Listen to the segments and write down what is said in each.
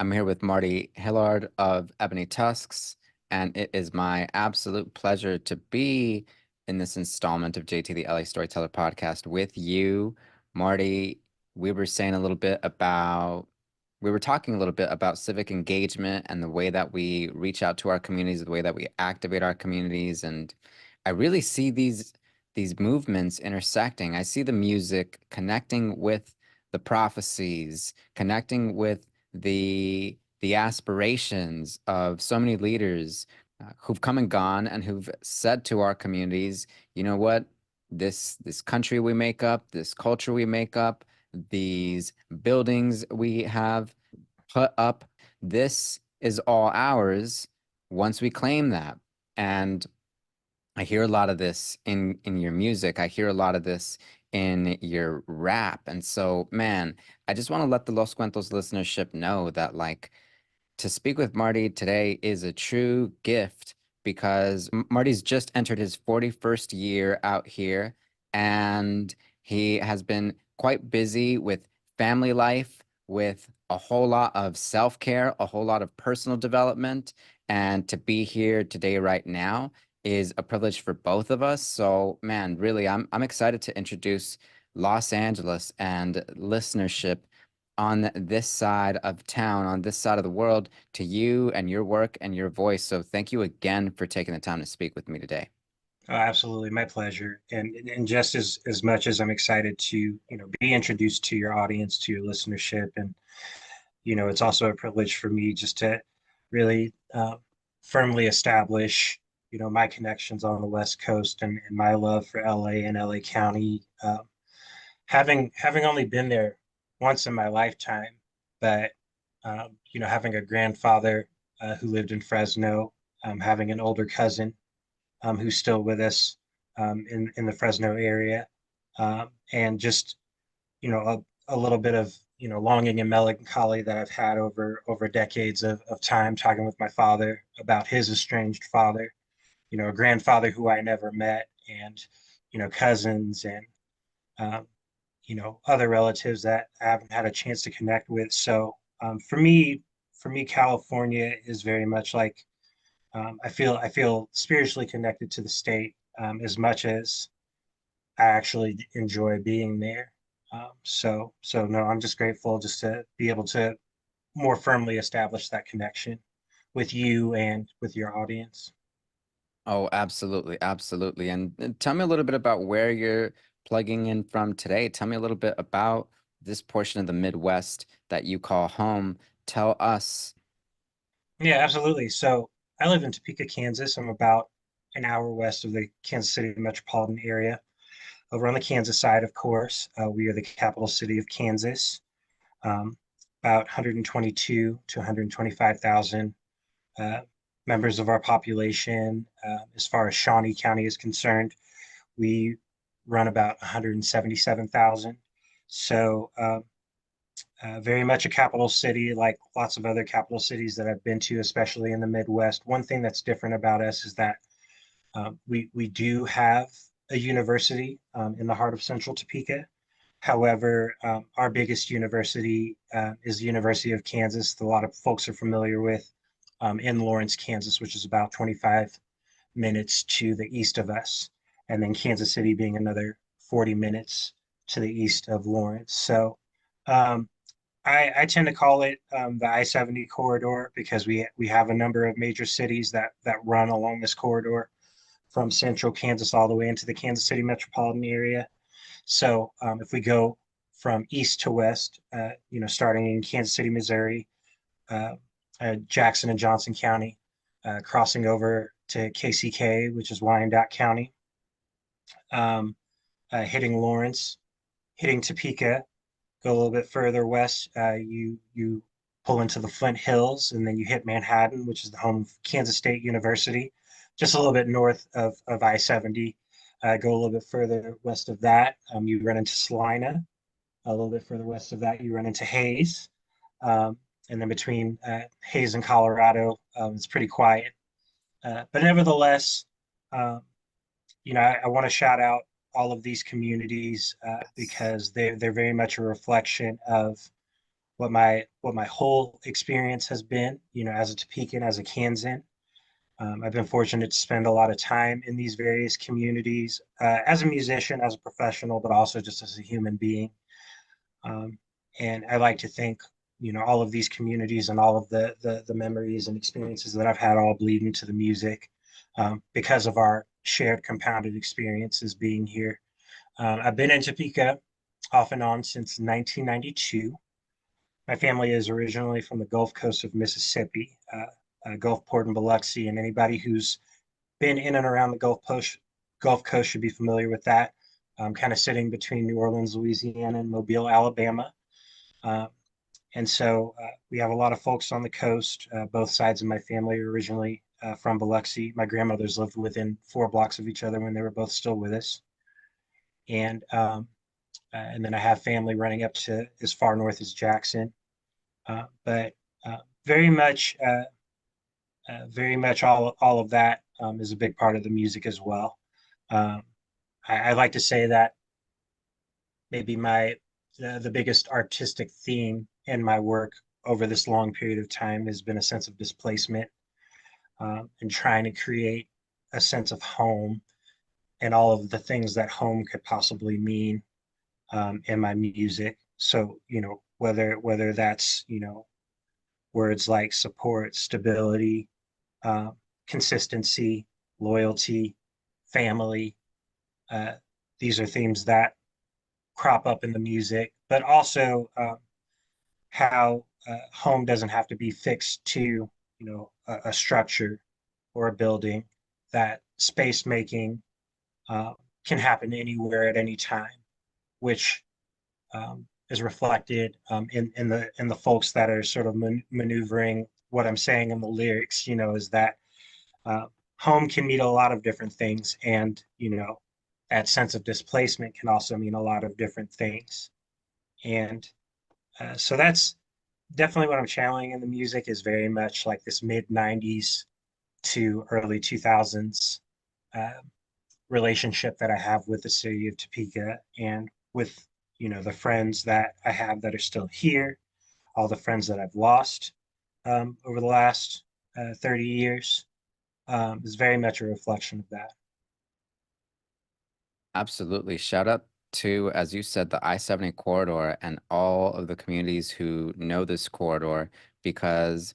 I'm here with Marty Hillard of Ebony Tusks, and it is my absolute pleasure to be in this installment of JT the LA Storyteller Podcast with you. Marty, we were saying a little bit about, we were talking a little bit about civic engagement and the way that we reach out to our communities, the way that we activate our communities. And I really see these movements intersecting. I see the music connecting with the prophecies, connecting with the aspirations of so many leaders who've come and gone and who've said to our communities, you know what, this country we make up, this culture we make up, these buildings we have put up, this is all ours once we claim that. And I hear a lot of this in your music. I hear a lot of this in your rap. And so, man, I just want to let the Los Cuentos listenership know that like to speak with Marty today is a true gift because Marty's just entered his 41st year out here and he has been quite busy with family life, with a whole lot of self-care, a whole lot of personal development. And to be here today, right now, is a privilege for both of us. So, man, really, I'm excited to introduce Los Angeles and listenership on this side of town, on this side of the world, to you and your work and your voice. So thank you again for taking the time to speak with me today. Oh, absolutely, my pleasure. And just as much as I'm excited to, be introduced to your audience, to your listenership, and it's also a privilege for me just to really firmly establish, my connections on the West Coast and my love for LA and LA County. Having only been there once in my lifetime, but having a grandfather who lived in Fresno, having an older cousin who's still with us in the Fresno area, and just a little bit of longing and melancholy that I've had over decades of time talking with my father about his estranged father, a grandfather who I never met, and cousins and um, other relatives that I haven't had a chance to connect with. So for me, California is very much like I feel spiritually connected to the state as much as I actually enjoy being there. So no, I'm just grateful just to be able to more firmly establish that connection with you and with your audience. Oh, absolutely, absolutely. And tell me a little bit about where you're plugging in from today. Tell me a little bit about this portion of the Midwest that you call home. Tell us. Yeah, absolutely. So I live in Topeka, Kansas. I'm about an hour west of the Kansas City metropolitan area. Over on the Kansas side, of course, we are the capital city of Kansas. Um, about 122 to 125,000 uh, members of our population. As far as Shawnee County is concerned, we run about 177,000. So very much a capital city, like lots of other capital cities that I've been to, especially in the Midwest. One thing that's different about us is that we do have a university in the heart of Central Topeka. However, our biggest university is the University of Kansas, that a lot of folks are familiar with, in Lawrence, Kansas, which is about 25 minutes to the east of us, and then Kansas City being another 40 minutes to the east of Lawrence. So um, I tend to call it the I-70 corridor because we have a number of major cities that run along this corridor from central Kansas all the way into the Kansas City metropolitan area. So if we go from east to west, starting in Kansas City, Missouri, uh, Jackson and Johnson County, crossing over to KCK, which is Wyandotte County, um, hitting Lawrence, hitting Topeka, go a little bit further west, you pull into the Flint Hills, and then you hit Manhattan, which is the home of Kansas State University, just a little bit north of I-70. Go a little bit further west of that, you run into Salina. A little bit further west of that, you run into Hayes. Um, and then between Hayes and Colorado, it's pretty quiet. But nevertheless, um, I want to shout out all of these communities Yes. because they're very much a reflection of what my whole experience has been, as a Topekan, as a Kansan. I've been fortunate to spend a lot of time in these various communities as a musician, as a professional, but also just as a human being. Um, and I like to think, all of these communities and all of the memories and experiences that I've had all bleed into the music because of our shared compounded experiences being here. I've been in Topeka off and on since 1992. My family is originally from the Gulf Coast of Mississippi, Gulfport and Biloxi, and anybody who's been in and around the Gulf Coast should be familiar with that. Kind of sitting between New Orleans, Louisiana, and Mobile, Alabama. Uh, and so we have a lot of folks on the coast. Both sides of my family are originally from Biloxi. My grandmothers lived within 4 blocks of each other when they were both still with us. And then I have family running up to as far north as Jackson. But very much, very much all of that is a big part of the music as well. Um, I like to say that maybe the biggest artistic theme in my work over this long period of time has been a sense of displacement and trying to create a sense of home and all of the things that home could possibly mean in my music. So, whether that's, words like support, stability, uh, consistency, loyalty, family. Uh, these are themes that crop up in the music, but also how home doesn't have to be fixed to, a structure or a building, that space making uh, can happen anywhere at any time, which is reflected in the folks that are sort of maneuvering what I'm saying in the lyrics. Is that uh, home can mean a lot of different things, and that sense of displacement can also mean a lot of different things. And so that's definitely what I'm channeling in the music, is very much like this mid '90s to early 2000s uh, relationship that I have with the city of Topeka and with the friends that I have that are still here, all the friends that I've lost over the last 30 years is very much a reflection of that. Absolutely. Shout out to, as you said, the I-70 corridor and all of the communities who know this corridor, because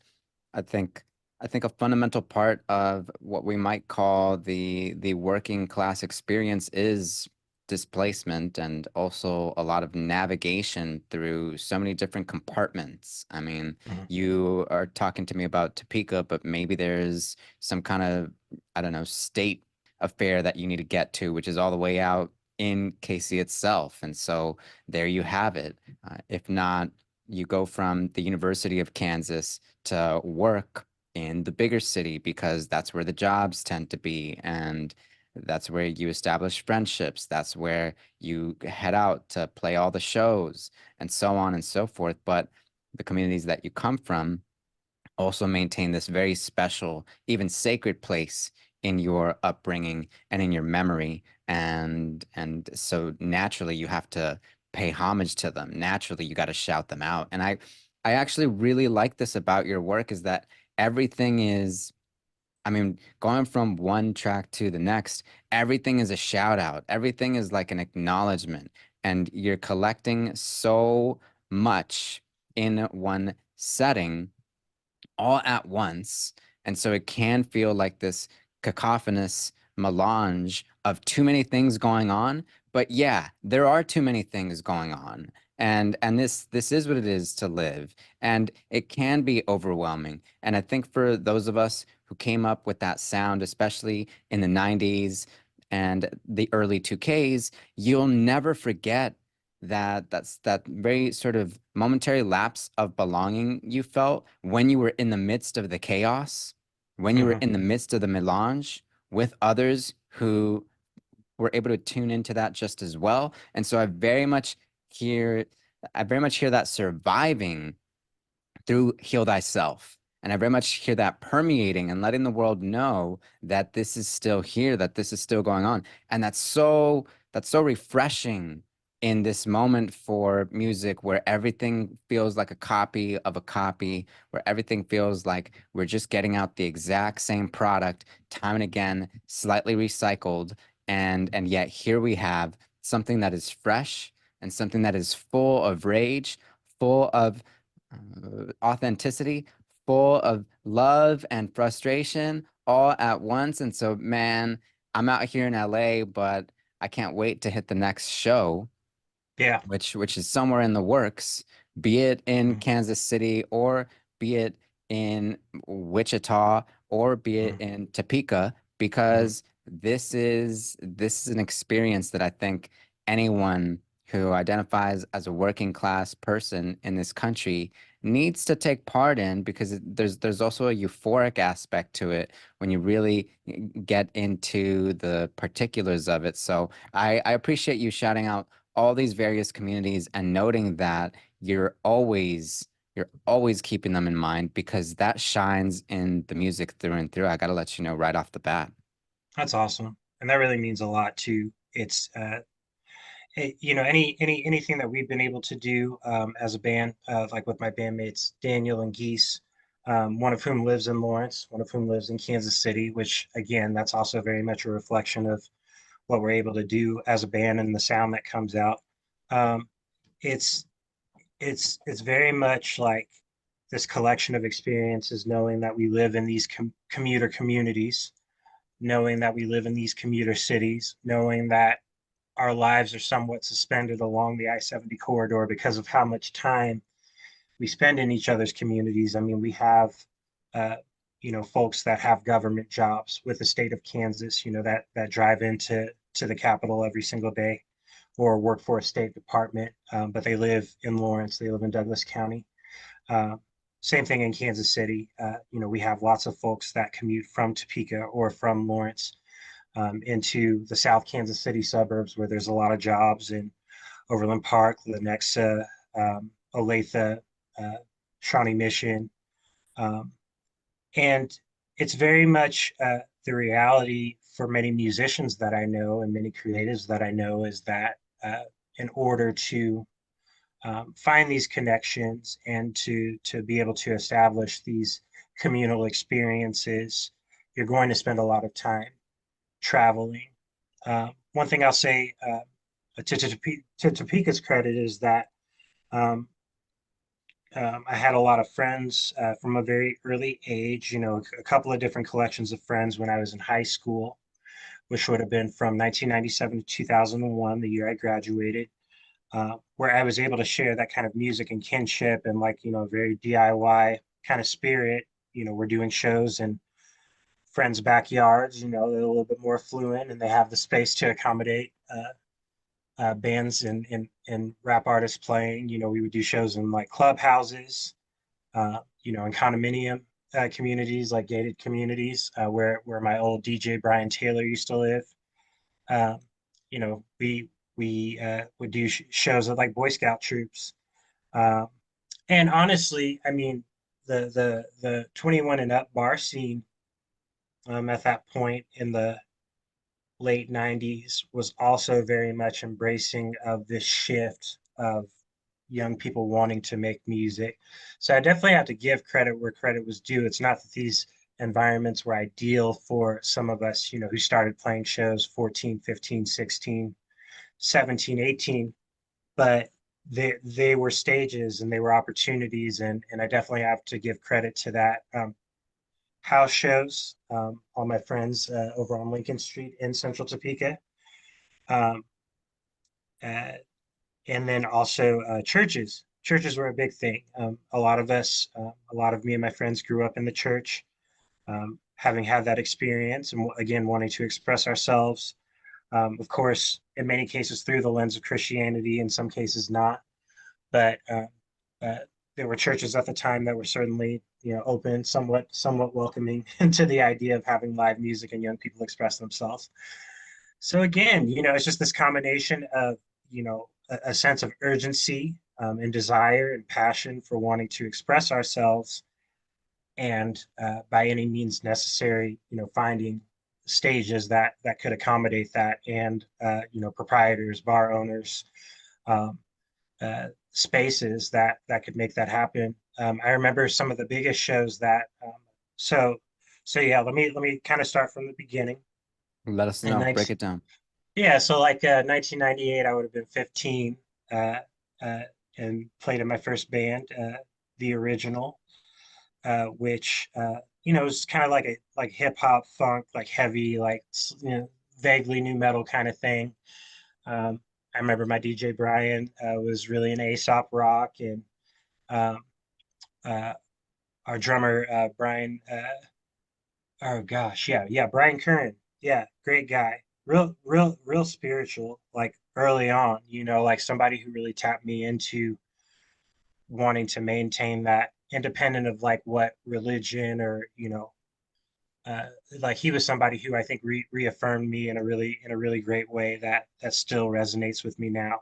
I think I think a fundamental part of what we might call the working class experience is displacement and also a lot of navigation through so many different compartments. I mean, Mhm. you are talking to me about Topeka, but maybe there's some kind of, I don't know, state affair that you need to get to, which is all the way out in KC itself. And so there you have it. If not, you go from the University of Kansas to work in the bigger city because that's where the jobs tend to be, and that's where you establish friendships. That's where you head out to play all the shows and so on and so forth. But the communities that you come from also maintain this very special, even sacred place in your upbringing and in your memory. And so naturally you have to pay homage to them. Naturally, you got to shout them out. And I actually really like this about your work, is that everything is, I mean, going from one track to the next, everything is a shout out. Everything is like an acknowledgement. And you're collecting so much in one setting all at once. And so it can feel like this cacophonous melange of too many things going on. But yeah, there are too many things going on. And this is what it is to live. And it can be overwhelming. And I think for those of us who came up with that sound, especially in the 90s and the early 2Ks, you'll never forget that very sort of momentary lapse of belonging you felt when you were in the midst of the chaos, when you were Mhm. in the midst of the melange with others who were able to tune into that just as well. And so hear I very much hear that surviving through Heal Thyself. And I very much hear that permeating and letting the world know that this is still here, that this is still going on. And that's so refreshing in this moment for music where everything feels like a copy of a copy, where everything feels like we're just getting out the exact same product time and again, slightly recycled, and yet here we have something that is fresh and something that is full of rage, full of authenticity, full of love and frustration all at once. And so, man, I'm out here in LA, but I can't wait to hit the next show, Yeah. which is somewhere in the works, be it in Mhm. Kansas City or be it in Wichita or be it Mhm. in Topeka, Mhm. because this is an experience that I think anyone who identifies as a working class person in this country needs to take part in, because there's also a euphoric aspect to it when you really get into the particulars of it. So I appreciate you shouting out all these various communities and noting that you're always keeping them in mind, because that shines in the music through and through. I gotta let you know right off the bat. That's awesome. And that really means a lot too. It's anything that we've been able to do as a band, like with my bandmates Daniel and Geese, one of whom lives in Lawrence, one of whom lives in Kansas City, which again, that's also very much a reflection of what we're able to do as a band and the sound that comes out. Um, it's it's very much like this collection of experiences, knowing that we live in these commuter communities, knowing that we live in these commuter cities, knowing that our lives are somewhat suspended along the I-70 corridor because of how much time we spend in each other's communities. I mean, we have, uh, folks that have government jobs with the state of Kansas, that drive into the capital every single day, or work for a state department, but they live in Lawrence, they live in Douglas County. Uh, Same thing in Kansas City. We have lots of folks that commute from Topeka or from Lawrence into the South Kansas City suburbs, where there's a lot of jobs in Overland Park, Lenexa, Olathe, uh, Shawnee Mission. Um, and it's very much the reality for many musicians that I know and many creatives that I know is that in order to find these connections and to be able to establish these communal experiences, you're going to spend a lot of time traveling. One thing I'll say to Topeka's credit is that um, I had a lot of friends from a very early age, a couple of different collections of friends when I was in high school, which would have been from 1997 to 2001, the year I graduated, where I was able to share that kind of music and kinship and like, very DIY kind of spirit. We're doing shows in friends' backyards, they're a little bit more fluent and they have the space to accommodate bands and rap artists playing. We would do shows in like clubhouses, in condominium communities, like gated communities, where my old DJ Brian Taylor used to live. Uh, we would do shows at like Boy Scout troops. Uh, and honestly, I mean, the 21 and up bar scene at that point in the late 90s was also very much embracing of this shift of young people wanting to make music. So I definitely have to give credit where credit was due. It's not that these environments were ideal for some of us, who started playing shows 14, 15, 16, 17, 18, but they were stages and they were opportunities. And I definitely have to give credit to that. House shows, all my friends over on Lincoln Street in Central Topeka. Um, uh, and then also churches. Churches were a big thing. A lot of us, a lot of me and my friends grew up in the church, having had that experience, and again, wanting to express ourselves. Of course, in many cases through the lens of Christianity, in some cases not. But uh, there were churches at the time that were certainly, open, somewhat welcoming into the idea of having live music and young people express themselves. So again, it's just this combination of, a sense of urgency and desire and passion for wanting to express ourselves, and by any means necessary, finding stages that could accommodate that, and proprietors, bar owners, um, spaces that could make that happen. I remember some of the biggest shows that. So so yeah, let me kind of start from the beginning. Let us And know. Break it down. yeah, so like 1998, I would have been 15, uh, uh, and played in my first band, the original, which was kind of like a like hip hop funk, like heavy, like vaguely new metal kind of thing. I remember my DJ Brian was really an Aesop rock, and um, uh, our drummer Brian. Oh gosh, yeah, Brian Curran. Yeah, great guy. Real spiritual. Like early on, like somebody who really tapped me into wanting to maintain that independent of like what religion or uh, like he was somebody who I think reaffirmed me in a really great way that still resonates with me now.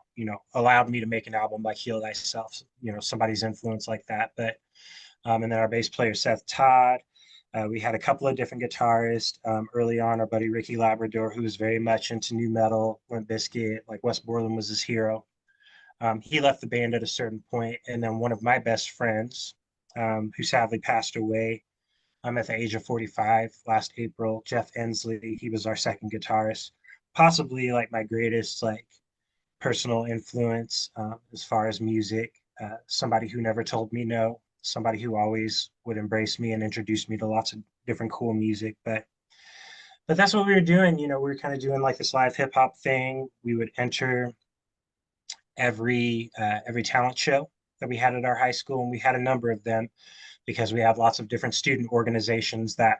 Allowed me to make an album like Heal Thyself. Somebody's influence like that. But and then our bass player Seth Todd. We had a couple of different guitarists early on. Our buddy Ricky Labrador, who was very much into new metal, Limp Bizkit, like Wes Borland was his hero. He left the band at a certain point, and then one of my best friends, who sadly passed away, at the age of 45 last April, Jeff Ensley. He was our second guitarist, possibly like my greatest like personal influence as far as music. Somebody who never told me no, somebody who always would embrace me and introduce me to lots of different cool music. But that's what we were doing. We were kind of doing like this live hip hop thing. We would enter every talent show that we had at our high school, and we had a number of them because we had lots of different student organizations that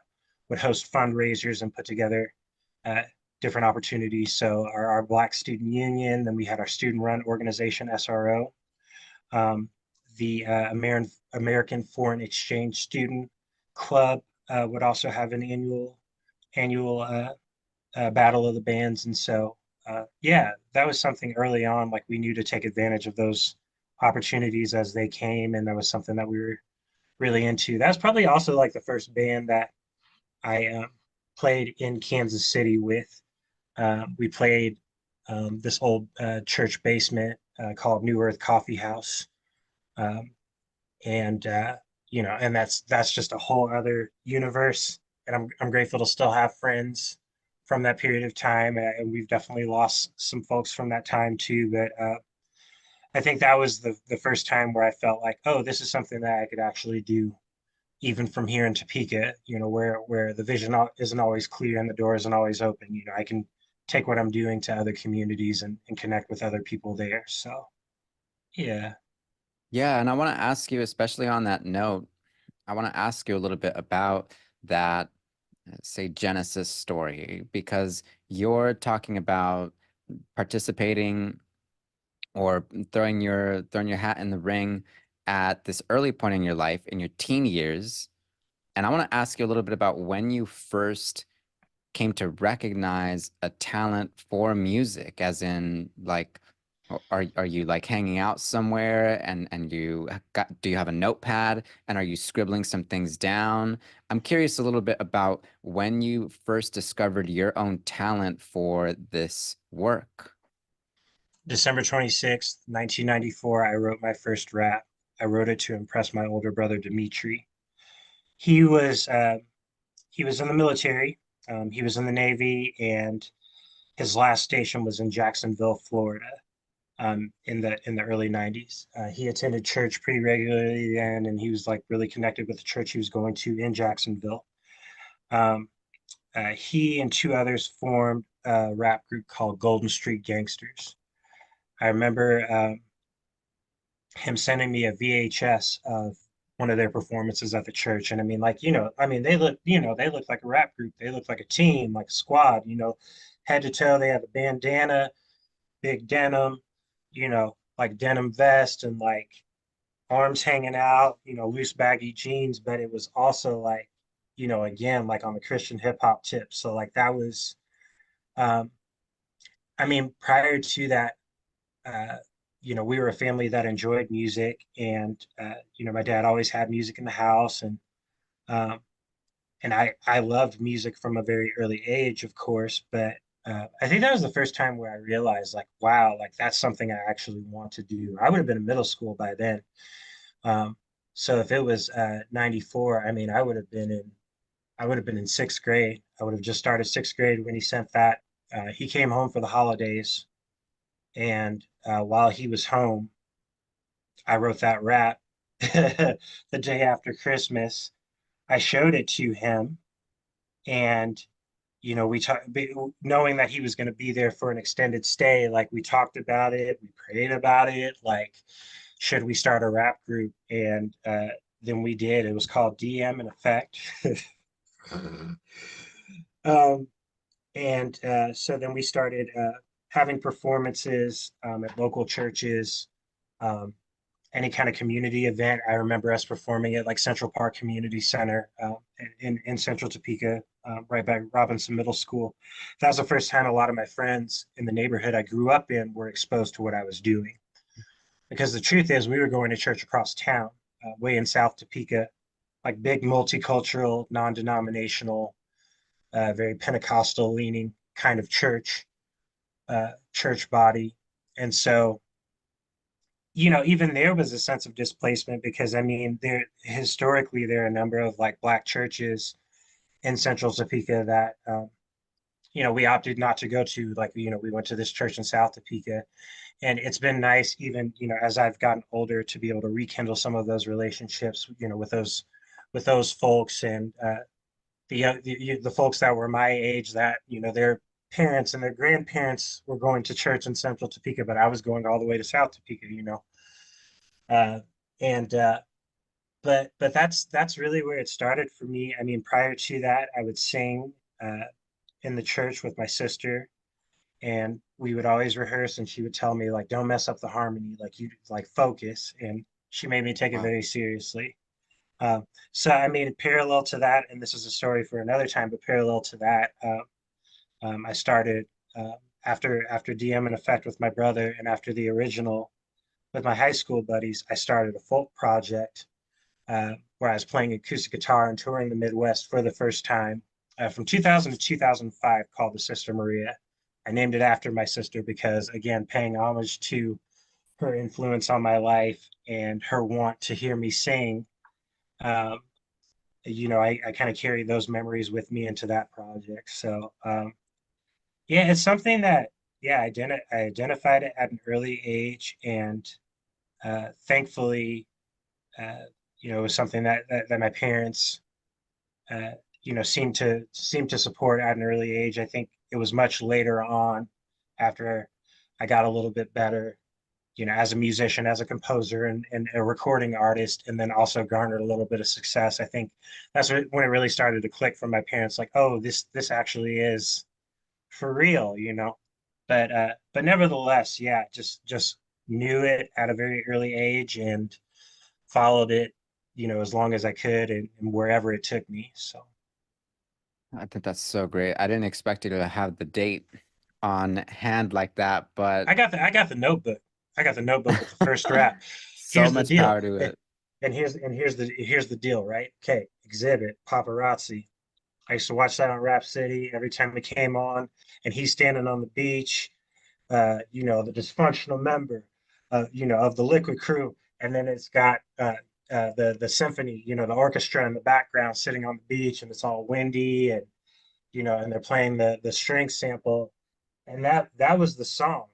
would host fundraisers and put together uh, different opportunities. So our Black Student Union, then we had our student run organization, SRO, um, the American Foreign Exchange Student Club would also have an annual battle of the bands. And so, yeah, that was something early on, like we knew to take advantage of those opportunities as they came. And that was something that we were really into. That's probably also like the first band that I played in Kansas City with. We played this old church basement called New Earth Coffee House, um, and that's just a whole other universe. And I'm grateful to still have friends from that period of time, and we've definitely lost some folks from that time too. But I think that was the first time where I felt like, oh, this is something that I could actually do even from here in Topeka, where the vision isn't always clear and the door isn't always open. I can take what I'm doing to other communities and connect with other people there. So yeah. Yeah, and I want to ask you, especially on that note, I want to ask you a little bit about that, say, Genesis story, because you're talking about participating or throwing your hat in the ring at this early point in your life in your teen years. And I want to ask you a little bit about when you first came to recognize a talent for music, as in like are you like hanging out somewhere and do you have a notepad and are you scribbling some things down? I'm curious a little bit about when you first discovered your own talent for this work. December 26th, 1994, I wrote my first rap. I wrote it to impress my older brother Dimitri. He was uh, he was in the military. He was in the Navy, and his last station was in Jacksonville, Florida, in the early '90s. He attended church pretty regularly then, and he was like really connected with the church he was going to in Jacksonville. Um, he and two others formed a rap group called Golden Street Gangsters. I remember him sending me a VHS of one of their performances at the church. And I mean, like, they look like a rap group. They look like a team, like a squad, head to toe. They have a bandana, big denim, like denim vest and like arms hanging out, loose baggy jeans. But it was also like, again, like on the Christian hip hop tip. So like that was, um, I mean, prior to that, uh, we were a family that enjoyed music, and my dad always had music in the house, um, and I loved music from a very early age, of course. But I think that was the first time where I realized, like, wow, like that's something I actually want to do. I would have been in middle school by then. Um, so if it was 94, I mean, I would have been in sixth grade. I would have just started sixth grade when he sent that. He came home for the holidays, and while he was home, I wrote that rap the day after Christmas. I showed it to him, and we talked, knowing that he was going to be there for an extended stay. Like we talked about it, we prayed about it. Like, should we start a rap group? And then we did. It was called DM in Effect. um, and so then we started having performances at local churches, um, any kind of community event. I remember us performing at like Central Park Community Center in Central Topeka, right by Robinson Middle School. That was the first time a lot of my friends in the neighborhood I grew up in were exposed to what I was doing. Because the truth is, we were going to church across town, way in South Topeka, like big multicultural, non-denominational, very Pentecostal leaning kind of church body. And so, even there was a sense of displacement because I mean, there are a number of like black churches in Central Topeka that we opted not to go to. Like, we went to this church in South Topeka, and it's been nice, even as I've gotten older, to be able to rekindle some of those relationships, with those folks, and the folks that were my age that their parents and their grandparents were going to church in Central Topeka, but I was going all the way to South Topeka, uh, and but that's really where it started for me. I mean, prior to that, I would sing in the church with my sister, and we would always rehearse, and she would tell me like, "Don't mess up the harmony, like you like focus," and she made me take it Wow. very seriously. So I mean, parallel to that, and this is a story for another time, but parallel to that, I started after DM in Effect with my brother, and after the original with my high school buddies, I started a folk project where I was playing acoustic guitar and touring the Midwest for the first time from 2000 to 2005, called the Sister Maria. I named it after my sister because, again, paying homage to her influence on my life and her want to hear me sing. Um, I kind of carry those memories with me into that project. So, yeah, it's something that, yeah, I identified it at an early age, and thankfully, uh, it was something that my parents, uh, seemed to support at an early age. I think it was much later on, after I got a little bit better, as a musician, as a composer, and a recording artist, and then also garnered a little bit of success. I think that's when it really started to click from my parents, like, oh, this actually is for real. But nevertheless, yeah, just knew it at a very early age and followed it, as long as I could, and wherever it took me. So I think that's so great. I didn't expect you to have the date on hand like that, but I got the notebook. I got the notebook with the first rap. so Here's the much deal. power to And, it. and here's the deal, right? Okay, Exhibit, Paparazzi. I used to watch that on Rap City every time it came on, and he's standing on the beach, the dysfunctional member, of the Liquid Crew, and then it's got the symphony, the orchestra in the background sitting on the beach, and it's all windy, and they're playing the string sample, and that was the song.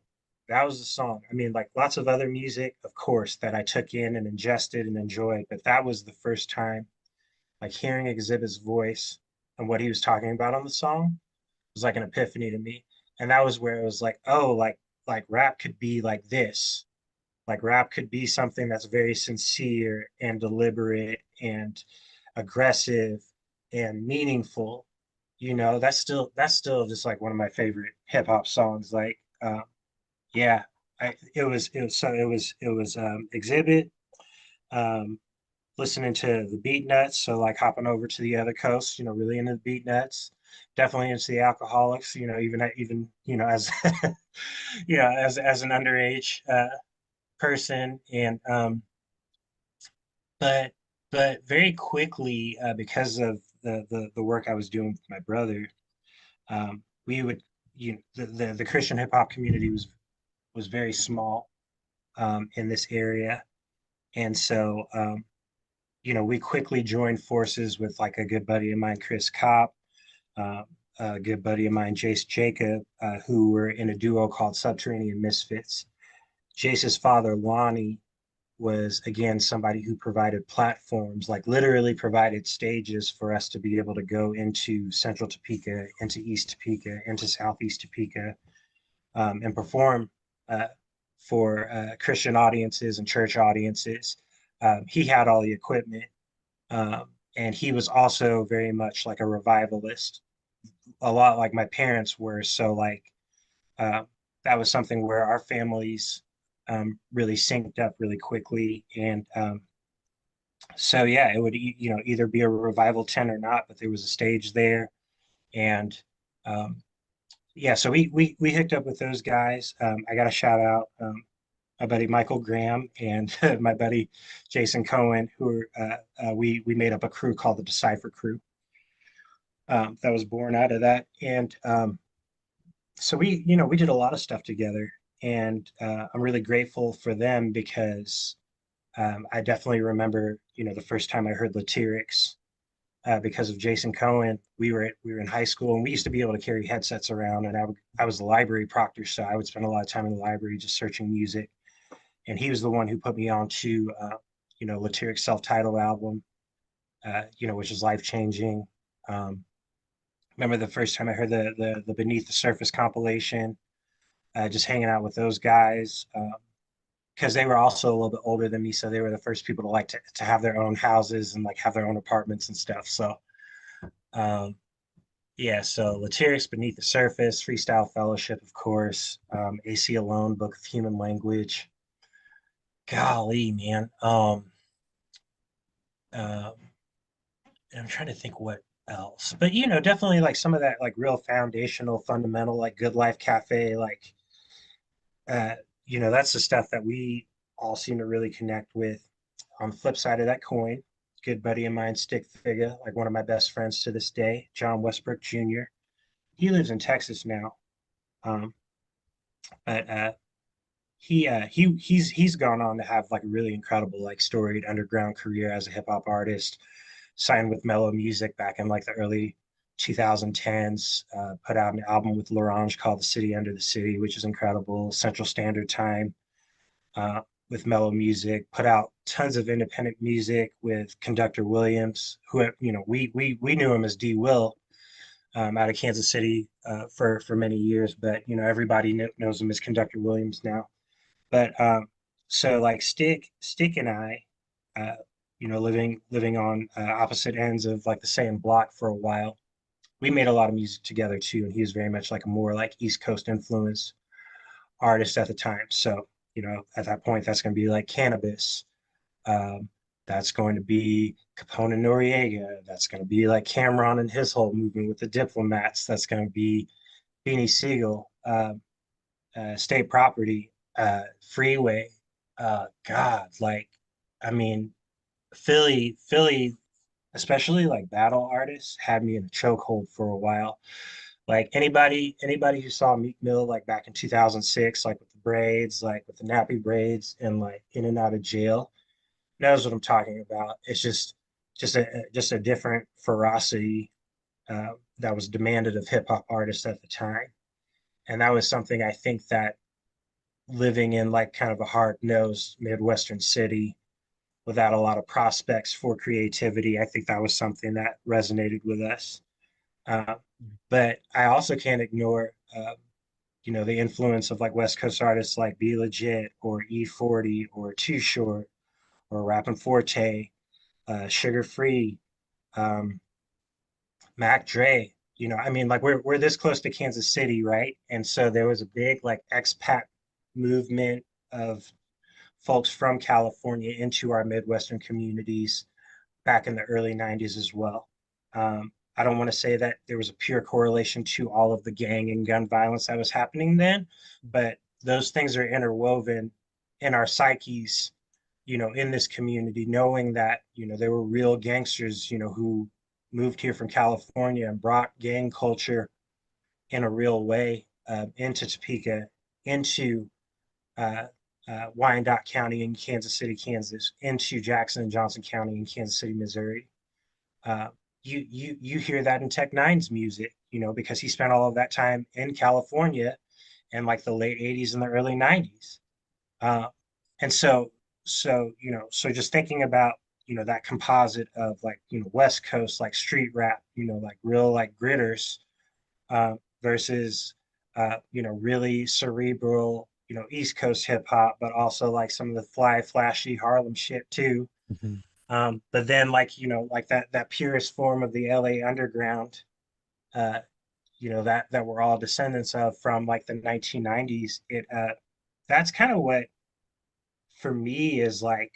That was the song. I mean, like lots of other music, of course, that I took in and ingested and enjoyed, but that was the first time, like hearing Exhibit's voice and what he was talking about on the song was like an epiphany to me. And that was where it was like, oh, like rap could be like this. Like rap could be something that's very sincere and deliberate and aggressive and meaningful. That's still just like one of my favorite hip hop songs. Like, yeah, it was Exhibit, um, listening to the beat nuts. So like hopping over to the other coast, really into the beat nuts, definitely into the alcoholics, even, as, as an underage person. And, but, but very quickly, because of the work I was doing with my brother, we would the Christian hip hop community was very small in this area, and so we quickly joined forces with like a good buddy of mine, Chris Kopp, uh, a good buddy of mine, Jace Jacob, who were in a duo called Subterranean Misfits. Jace's father, Lonnie, was again somebody who provided platforms, like literally provided stages for us to be able to go into central Topeka, into East Topeka, into Southeast Topeka, and perform uh, for Christian audiences and church audiences. He had all the equipment, um, and he was also very much like a revivalist, a lot like my parents were. So like uh, that was something where our families really synced up really quickly, and so yeah, it would either be a revival tent or not, but there was a stage there, and um, yeah, so we hooked up with those guys. I got a shout out my buddy Michael Graham and my buddy Jason Cohen, who were, we made up a crew called the Decipher Crew that was born out of that, and so we did a lot of stuff together, and I'm really grateful for them because I definitely remember the first time I heard Latyrix because of Jason Cohen. We were in high school, and we used to be able to carry headsets around, and I was the library proctor, so I would spend a lot of time in the library just searching music. And he was the one who put me on to Latyrix self-titled album, which is life changing. Um, Remember the first time I heard the Beneath the Surface compilation, just hanging out with those guys. Because they were also a little bit older than me, so they were the first people to like to have their own houses and like have their own apartments and stuff. So um, yeah, so Latyrix, Beneath the Surface, Freestyle Fellowship, of course, AC Alone, Book of Human Language. Golly, man. Um, I'm trying to think what else, but definitely like some of that like real foundational, fundamental, like Good Life Cafe, like uh, that's the stuff that we all seem to really connect with. On the flip side of that coin, good buddy of mine, Stick Figure, like one of my best friends to this day, John Westbrook Jr. He lives in Texas now, um, but he's gone on to have like a really incredible like storied underground career as a hip hop artist. Signed with Mellow Music back in like the early 2010s. Put out an album with L'Orange called "The City Under the City," which is incredible. Central Standard Time uh, with Mellow Music. Put out tons of independent music with Conductor Williams, who we knew him as D Will out of Kansas City for many years, but everybody knows him as Conductor Williams now. But so like Stick and I, uh, living on opposite ends of like the same block for a while. We made a lot of music together too, and he was very much like a more like East Coast influence artist at the time. So at that point, that's going to be like Cannabis. Um, that's going to be Capone and Noriega. That's going to be like Cameron and his whole movement with the Diplomats. That's going to be Beanie Siegel, State Property, Freeway. God, like, I mean, Philly, especially like battle artists, had me in a chokehold for a while. Like anybody who saw Meek Mill like back in 2006, like with the braids, like with the nappy braids, and like in and out of jail, knows what I'm talking about. It's just a different ferocity that was demanded of hip hop artists at the time, and that was something I think that living in like kind of a hard nosed Midwestern city without a lot of prospects for creativity, I think that was something that resonated with us. Uh, but I also can't ignore, the influence of like West Coast artists like Be Legit or E40 or Too Short or Rappin' Forte, Sugar Free, um, Mac Dre. I mean, like we're this close to Kansas City, right? And so there was a big like expat movement of folks from California into our Midwestern communities back in the early 90s as well. I don't want to say that there was a pure correlation to all of the gang and gun violence that was happening then, but those things are interwoven in our psyches, in this community, knowing that, there were real gangsters, who moved here from California and brought gang culture in a real way into Topeka, into uh, Wyandotte County in Kansas City, Kansas, into Jackson and Johnson County in Kansas City, Missouri. Uh, you hear that in Tech Nine's music, because he spent all of that time in California in like the late '80s and the early '90s. Uh, and so just thinking about, that composite of like, West Coast, like street rap, like real like gritters, versus, really cerebral, East Coast hip hop, but also like some of the flashy Harlem shit too. Mhm. But then like, like that purest form of the LA underground, uh, that we're all descendants of from like the 1990s. That's kind of what for me is like,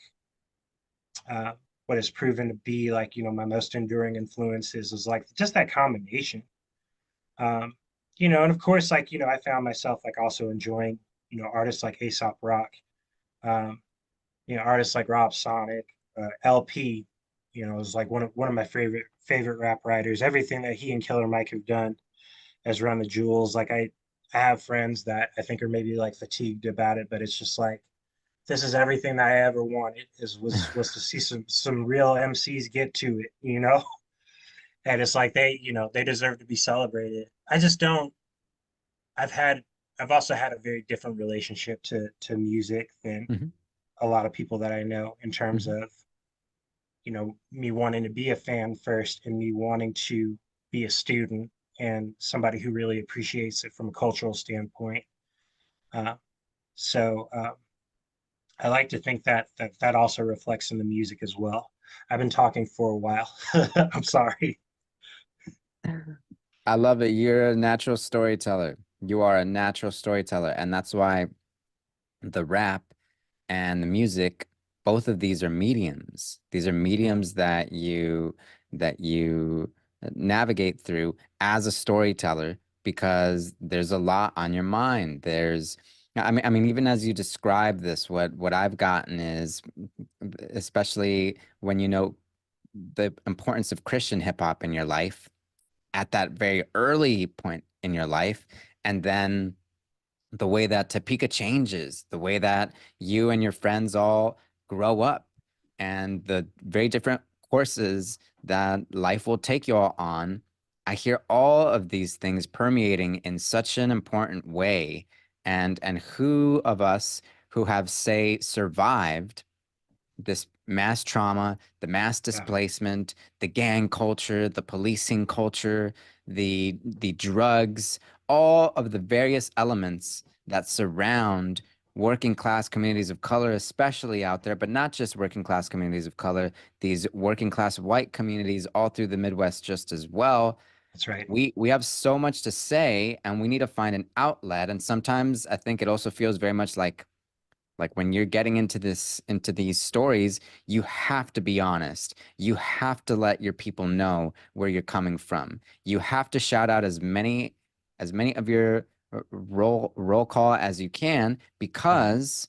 uh, what has proven to be like, my most enduring influences is like just that combination. Um, and of course, like, I found myself like also enjoying, artists like Aesop Rock, um, artists like Rob Sonic, LP, is like one of my favorite rap writers. Everything that he and Killer Mike have done has run the jewels. Like I have friends that I think are maybe like fatigued about it, but it's just like this is everything that I ever wanted was to see some real MCs get to it. And it's like they deserve to be celebrated. I just don't. I've had I've also had a very different relationship to music than Mhm. a lot of people that I know in terms Mhm. of, me wanting to be a fan first and me wanting to be a student and somebody who really appreciates it from a cultural standpoint. Uh, so I like to think that also reflects in the music as well. I've been talking for a while. I'm sorry. I love it. You're a natural storyteller. You are a natural storyteller, and that's why the rap and the music, both of these are mediums. These are Mhm. mediums that you navigate through as a storyteller because there's a lot on your mind. I mean, even as you describe this, what I've gotten is, especially when you know the importance of Christian hip hop in your life at that very early point in your life, and then the way that Topeka changes, the way that you and your friends all grow up, and the very different courses that life will take you all on. I hear all of these things permeating in such an important way. And who of us who have, say, survived this mass trauma, the mass Yeah, displacement, the gang culture, the policing culture, the drugs, all of the various elements that surround working class communities of color, especially out there, but not just working class communities of color, these working class white communities all through the Midwest just as well. that's right. We have so much to say and we need to find an outlet. And sometimes I think it also feels very much like when you're getting into these stories, you have to be honest. You have to let your people know where you're coming from. You have to shout out as many of your roll call as you can, Mhm. because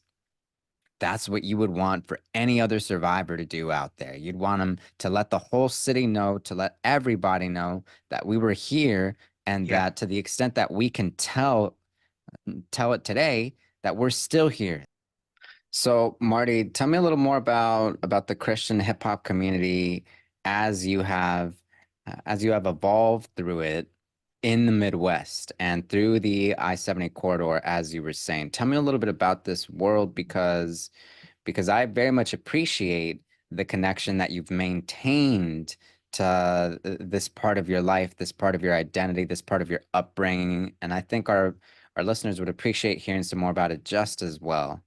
that's what you would want for any other survivor to do out there. You'd want them to let the whole city know, to let everybody know that we were here, and Yeah. that to the extent that we can tell it today, that we're still here. So, Marty, tell me a little more about the Christian hip hop community as you have as you have evolved through it in the Midwest and through the I-70 corridor, as you were saying. Tell me a little bit about this world, because I very much appreciate the connection that you've maintained to this part of your life, this part of your identity, this part of your upbringing, and I think our listeners would appreciate hearing some more about it just as well.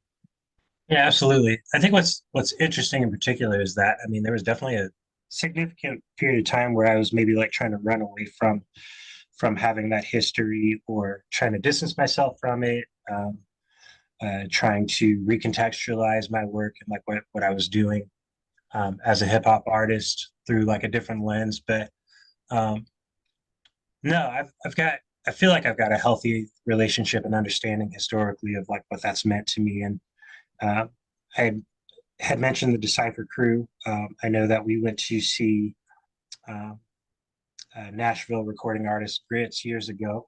Yeah, absolutely. I think what's interesting in particular is that, I mean, there was definitely a significant period of time where I was maybe like trying to run away from having that history or trying to distance myself from it, trying to recontextualize my work and like what I was doing, as a hip hop artist through like a different lens. But um, no, I feel like I've got a healthy relationship and understanding historically of like what that's meant to me. And uh, I had mentioned the Decipher crew. I know that we went to see um, Nashville recording artist Grits years ago,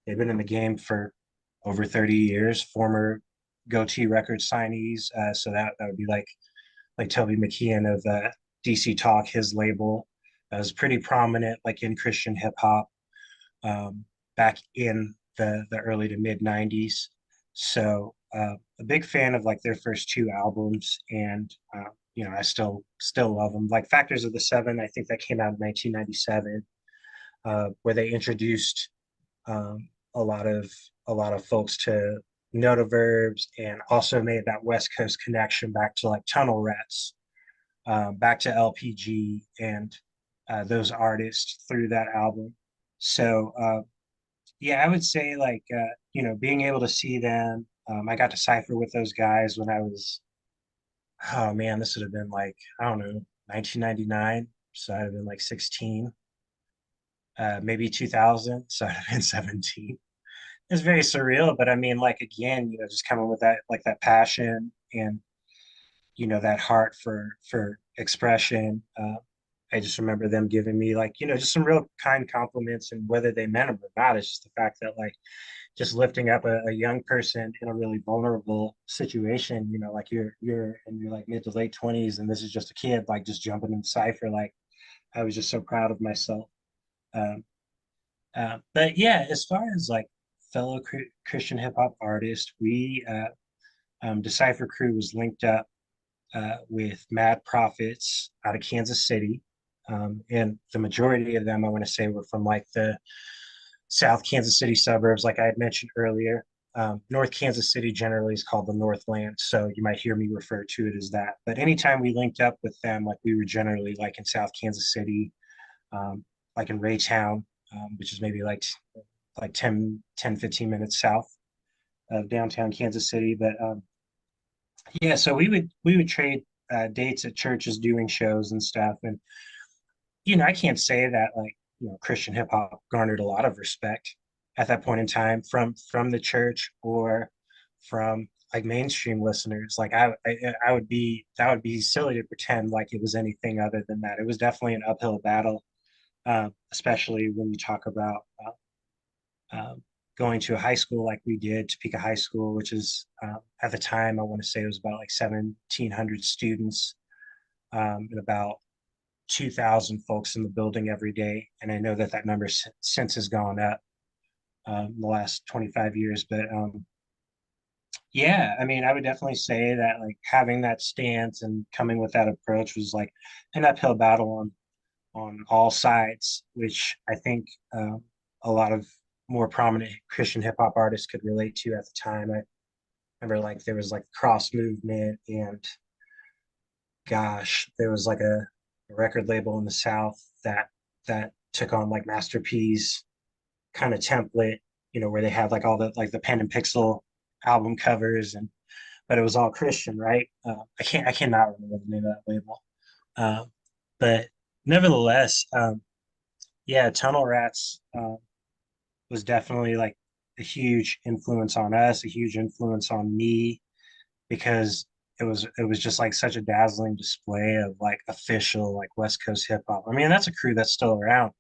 They've been in the game for over 30 years. Former Goatee Record signees, so that would be like Toby McKeon of DC Talk, his label. Was pretty prominent like in Christian hip hop back in the early to mid 90s. So a big fan of like their first two albums, and I still love them. Like Factors of the Seven, I think that came out in 1997, where they introduced a lot of folks to notaverbs, and also made that West Coast connection back to like Tunnel Rats, back to LPG and those artists through that album. So yeah, I would say like being able to see them. I got to cipher with those guys when I was, oh man, this would have been like, I don't know, 1999. So I'd have been like 16, maybe 2000. So I'd have been 17. It's very surreal, but I mean, like again, just coming with that like that passion and that heart for expression. I just remember them giving me like just some real kind compliments, and whether they meant them or not, it's just the fact that like just lifting up a young person in a really vulnerable situation, like you're in your like mid to late 20s, and this is just a kid like just jumping in cipher. Like I was just so proud of myself. Um, but yeah, as far as like fellow Christian hip hop artists, we Decipher Crew was linked up with Mad Prophets out of Kansas City. And the majority of them, I want to say, were from like the South Kansas City suburbs, like I had mentioned earlier. North Kansas City generally is called the Northland, so you might hear me refer to it as that. But anytime we linked up with them, like we were generally like in South Kansas City, like in Raytown, which is maybe like 15 minutes south of downtown Kansas City. But yeah, so we would trade dates at churches doing shows and stuff. And I can't say that like Christian hip hop garnered a lot of respect at that point in time from the church or from like mainstream listeners. Like I would be that would be silly to pretend like it was anything other than that. It was definitely an uphill battle, especially when you talk about going to a high school like we did, Topeka High School, which is at the time I want to say it was about like 1,700 students, and about 2,000 folks in the building every day. And I know that that number since has gone up in the last 25 years. But yeah, I mean, I would definitely say that like having that stance and coming with that approach was like an uphill battle on all sides, which I think a lot of more prominent Christian hip hop artists could relate to at the time. I remember like there was like cross movement, and gosh, there was like a record label in the South that took on like Master P's kind of template, where they had like all the pen and pixel album covers, and but it was all Christian, right? I cannot remember the name of that label, uh, but nevertheless, yeah, Tunnel Rats was definitely like a huge influence on us, a huge influence on me, because it was just like such a dazzling display of like official like West Coast hip hop. I mean, that's a crew that's still around.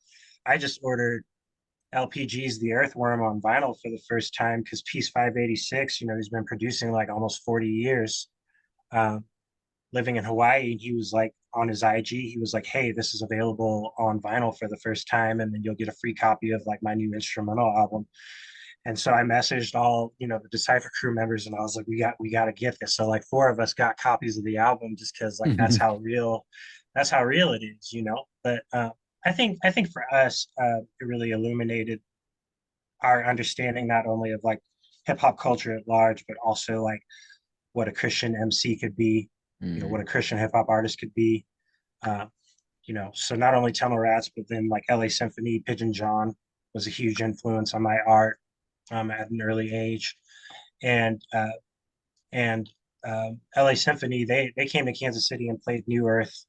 I just ordered LPG's The Earthworm on vinyl for the first time because Piece 586, he's been producing like almost 40 years, um, living in Hawaii. He was like on his IG, he was like, "Hey, this is available on vinyl for the first time, and then you'll get a free copy of like my new instrumental album." And so I messaged all, the Decipher crew members, and I was like, we got to get this. So like four of us got copies of the album just because like that's how real it is. But I think for us, it really illuminated our understanding not only of like hip hop culture at large, but also like what a Christian MC could be, what Mm. a Christian hip hop artist could be. Uh, so not only Tunnel Rats, but then like LA Symphony, Pigeon John was a huge influence on my art at an early age, and LA Symphony they came to Kansas City and played New Earth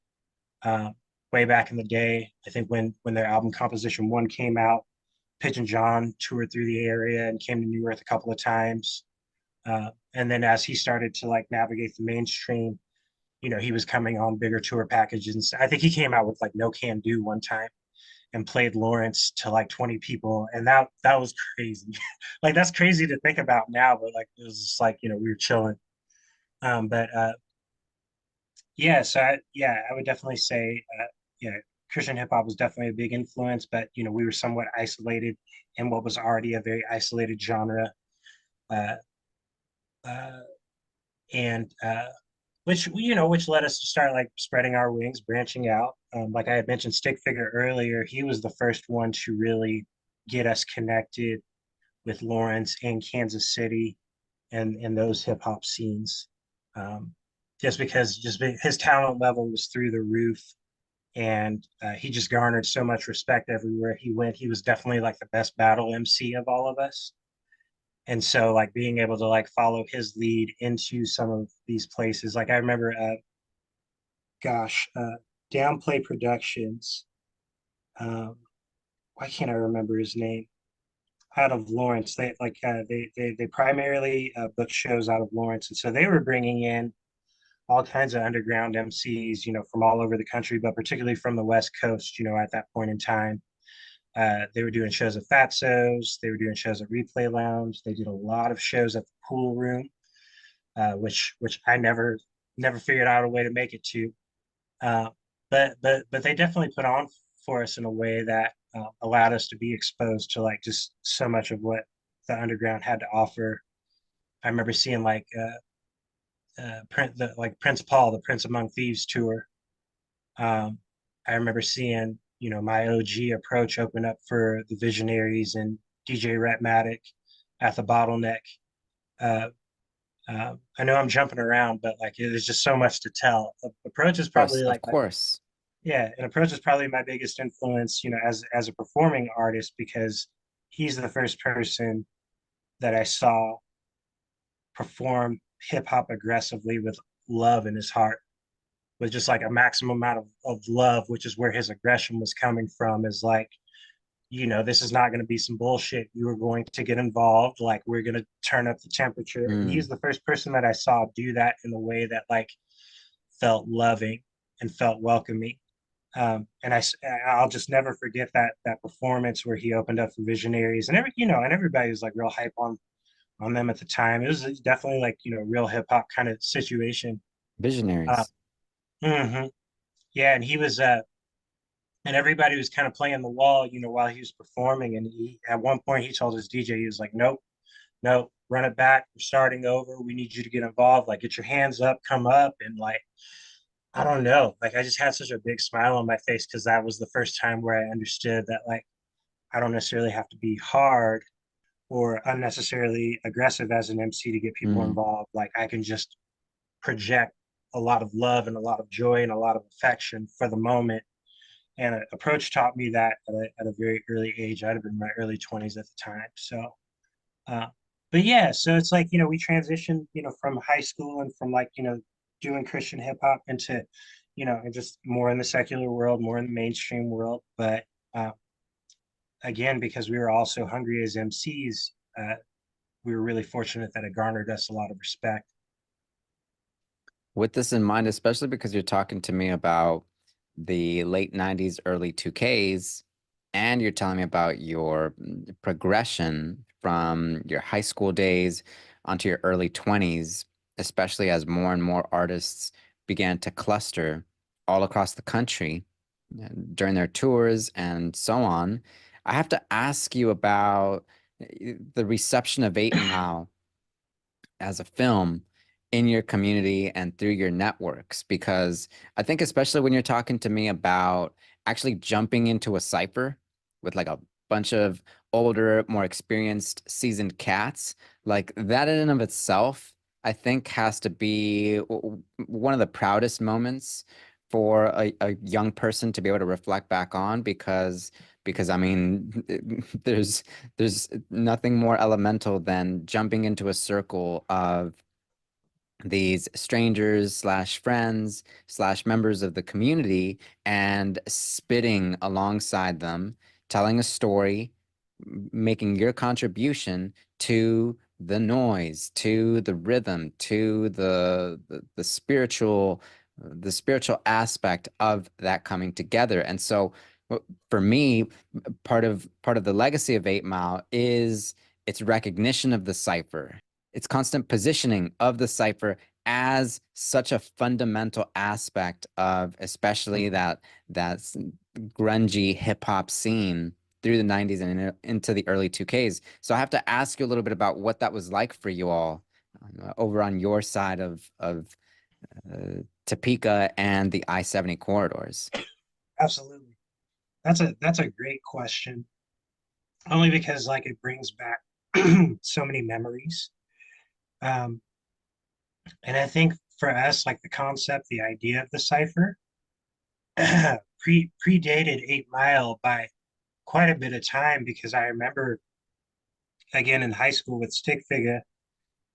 uh, way back in the day. I think when their album Composition One came out, Pigeon John toured through the area and came to New Earth a couple of times. And then as he started to like navigate the mainstream, he was coming on bigger tour packages. I think he came out with like No Can Do one time, and played Lawrence to like 20 people, and that was crazy. Like that's crazy to think about now, but like it was just like we were chilling. But yeah, so I would definitely say yeah, Christian hip hop was definitely a big influence, but we were somewhat isolated in what was already a very isolated genre. Uh, uh, and which led us to start like spreading our wings, branching out. Like I had mentioned Stick Figure earlier, he was the first one to really get us connected with Lawrence and Kansas City and those hip hop scenes. um, just because his talent level was through the roof, and he just garnered so much respect everywhere he went. He was definitely like the best battle MC of all of us. And so like being able to like follow his lead into some of these places, like I remember gosh Downplay Productions, um why can't I remember his name, out of Lawrence. They primarily book shows out of Lawrence, and so they were bringing in all kinds of underground MCs, from all over the country, but particularly from the West Coast. At that point in time, they were doing shows at Fatso's, they were doing shows at Replay Lounge, they did a lot of shows at the Pool Room, which I never figured out a way to make it to. Uh, but they definitely put on for us in a way that allowed us to be exposed to like just so much of what the underground had to offer. I remember seeing like Prince Paul, the Prince Among Thieves tour. Um, I remember seeing my OG Approach open up for the Visionaries and DJ Retmatic at the Bottleneck. Uh, I know I'm jumping around, but like there's just so much to tell. Approach is probably Of like my course. Yeah, and Approach is probably my biggest influence, as a performing artist, because he's the first person that I saw perform hip hop aggressively with love in his heart, with just like a maximum amount of love, which is where his aggression was coming from. Is like, this is not going to be some bullshit. You are going to get involved. Like, we're going to turn up the temperature. And he's Mm. the first person that I saw do that in a way that like felt loving and felt welcoming. And I'll just never forget that performance where he opened up for Visionaries, and everybody was like real hype on them at the time. It was definitely like real hip hop kind of situation. Uh, Visionaries. mhm. Yeah, and he was and everybody was kind of playing the wall, while he was performing. And at one point he told his DJ, he was like, "Nope, nope, run it back. We're starting over. We need you to get involved. Like, get your hands up, come up." And like, I don't know, like I just had such a big smile on my face because that was the first time where I understood that like I don't necessarily have to be hard or unnecessarily aggressive as an MC to get people Mm. involved. Like I can just project a lot of love and a lot of joy and a lot of affection for the moment. And Approach taught me that at a very early age. I'd have been in my early 20s at the time. So, uh, but yeah, so it's like, we transitioned, from high school and from like, doing Christian hip hop into, and just more in the secular world, more in the mainstream world. But uh, again, because we were all so hungry as MCs, we were really fortunate that it garnered us a lot of respect. With this in mind, especially because you're talking to me about the late 90s, early 2Ks, and you're telling me about your progression from your high school days onto your early 20s, especially as more and more artists began to cluster all across the country during their tours and so on. I have to ask you about the reception of 8 Mile as a film in your community and through your networks, because I think especially when you're talking to me about actually jumping into a cipher with like a bunch of older, more experienced, seasoned cats, like that in and of itself, I think has to be one of the proudest moments for a young person to be able to reflect back on, because I mean there's nothing more elemental than jumping into a circle of these strangers slash friends slash members of the community and spitting alongside them, telling a story, making your contribution to the noise, to the rhythm, to the spiritual aspect of that coming together. And so Well, for me, part of the legacy of 8 Mile is its recognition of the cipher, its constant positioning of the cipher as such a fundamental aspect of especially Mhm. that grungy hip hop scene through the 90s and into the early 2Ks. So I have to ask you a little bit about what that was like for you all over on your side of Topeka and the I-70 corridors. Absolutely. That's a great question. Only because like it brings back so many memories. Um, and I think for us, like the concept, the idea of the cipher predated 8 Mile by quite a bit of time because I remember again in high school with Stick Figure,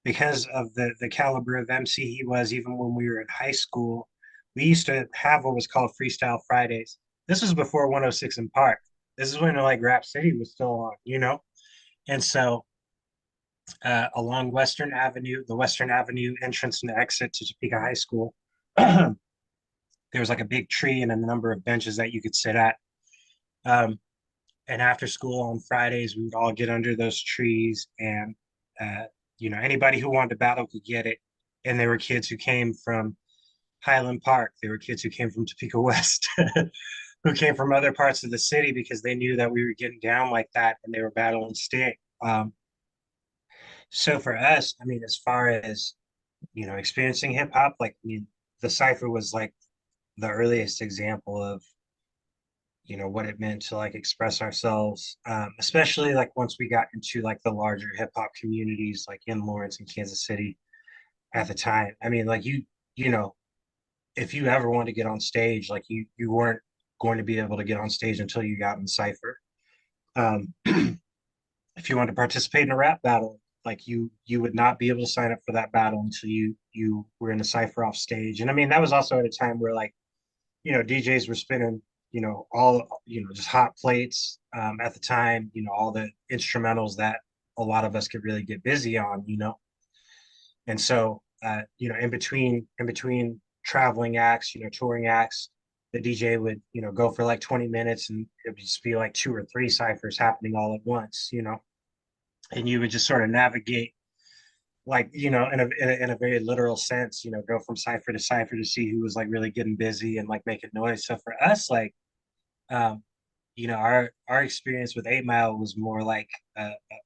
because of the caliber of MC he was, even when we were in high school, we used to have what was called Freestyle Fridays. This was before 106 in Park. This is when like Rap City was still on, you know? And so along Western Avenue, the Western Avenue entrance and exit to Topeka High School, there was like a big tree and a number of benches that you could sit at. Um, and after school on Fridays, we would all get under those trees, and uh, anybody who wanted to battle could get it. And there were kids who came from Highland Park. There were kids who came from Topeka West, who came from other parts of the city because they knew that we were getting down like that, and they were battling stick. So for us, I mean, as far as experiencing hip hop, like I mean, the cipher was like the earliest example of what it meant to like express ourselves, especially like once we got into like the larger hip hop communities like in Lawrence and Kansas City at the time. I mean, like you know if you ever wanted to get on stage, like you weren't going to be able to get on stage until you got in cipher. um, if you wanted to participate in a rap battle, like you would not be able to sign up for that battle until you were in a cipher off stage. And I mean, that was also at a time where like DJs were spinning, all, just hot plates at the time, all the instrumentals that a lot of us could really get busy on, And so, in between traveling acts, touring acts, the DJ would, go for like 20 minutes and it would just be like two or three ciphers happening all at once, and you would just sort of navigate like in a very literal sense, go from cipher to cipher to see who was like really getting busy and like making noise. So for us, like um, our experience with 8 Mile was more like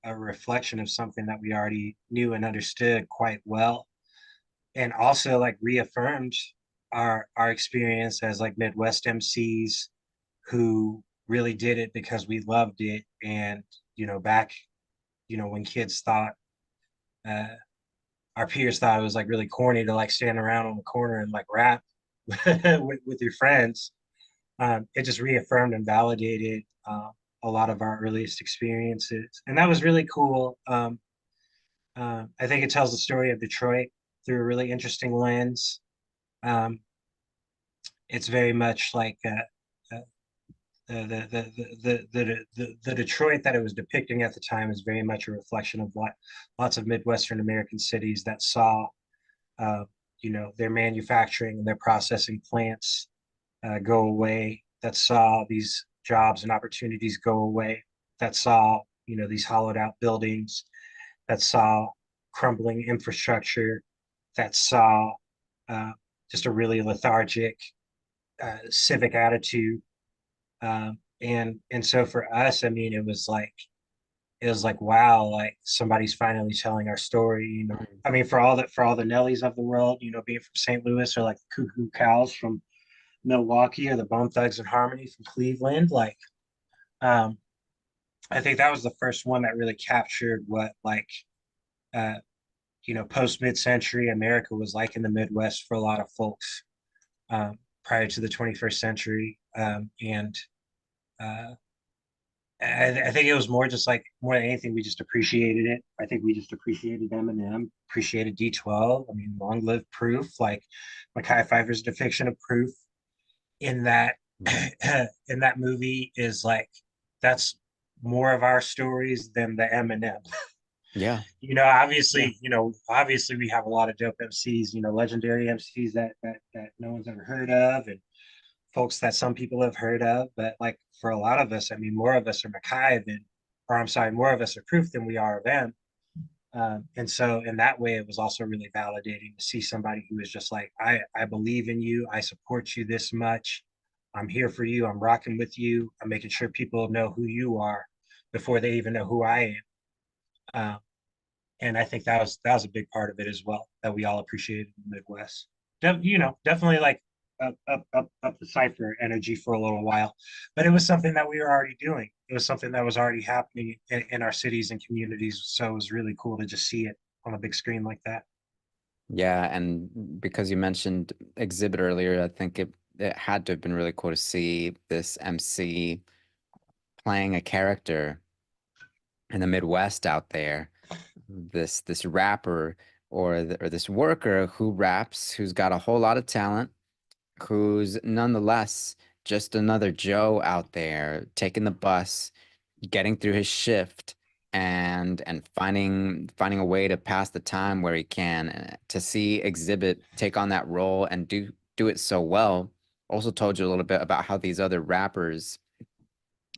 a reflection of something that we already knew and understood quite well, and also like reaffirmed our experience as like Midwest MCs who really did it because we loved it. And back when kids thought uh, our peers thought it was like really corny to like stand around on the corner and like rap with your friends. It just reaffirmed and validated a lot of our earliest experiences, and that was really cool. I think it tells the story of Detroit through a really interesting lens. Um, it's very much like the Detroit that it was depicting at the time is very much a reflection of what lots of Midwestern American cities that saw uh, their manufacturing and their processing plants go away, that saw these jobs and opportunities go away, that saw these hollowed out buildings, that saw crumbling infrastructure, that saw uh, just a really lethargic civic attitude. And so for us, I mean, it was like wow, like somebody's finally telling our story. I mean, for all the Nellies of the world, being from St. Louis, or like the Cuckoo Cows from Milwaukee, or the Bone Thugs and Harmony from Cleveland. Like, um, I think that was the first one that really captured what like uh, post mid-century America was like in the Midwest for a lot of folks prior to the 21st century. And uh, I think it was more just like more than anything, we just appreciated it. I think we just appreciated Eminem, appreciated D12. I mean, long live Proof. Like Mackay Pfeiffer's depiction of Proof in that in that movie is like that's more of our stories than the Eminem. Yeah. Yeah. Obviously we have a lot of dope MCs, legendary MCs that no one's ever heard of, and folks that some people have heard of, but like for a lot of us, I mean, more of us are Mackay than, or I'm sorry, more of us are Proof than we are of them. And so in that way, it was also really validating to see somebody who was just like, I believe in you. I support you this much. I'm here for you. I'm rocking with you. I'm making sure people know who you are before they even know who I am. And I think that was a big part of it as well that we all appreciated in the Midwest. Definitely like up the cipher energy for a little while, but it was something that we were already doing. It was something that was already happening in our cities and communities. So it was really cool to just see it on a big screen like that. Yeah, and because you mentioned exhibit earlier, I think it had to have been really cool to see this MC playing a character in the Midwest out there, this rapper or this worker who raps, who's got a whole lot of talent, who's nonetheless just another Joe out there taking the bus, getting through his shift and finding a way to pass the time where he can. To see Exhibit take on that role and do it so well also told you a little bit about how these other rappers,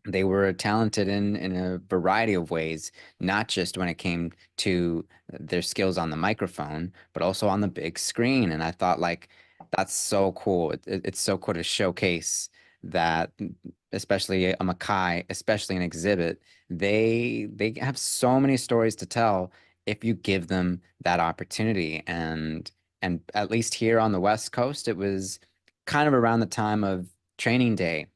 they were talented in a variety of ways, not just when it came to their skills on the microphone, but also on the big screen. And I thought, like, that's so cool. It's so cool to showcase that, especially a Mackay, especially an exhibit. They have so many stories to tell if you give them that opportunity. And at least here on the West Coast, it was kind of around the time of training day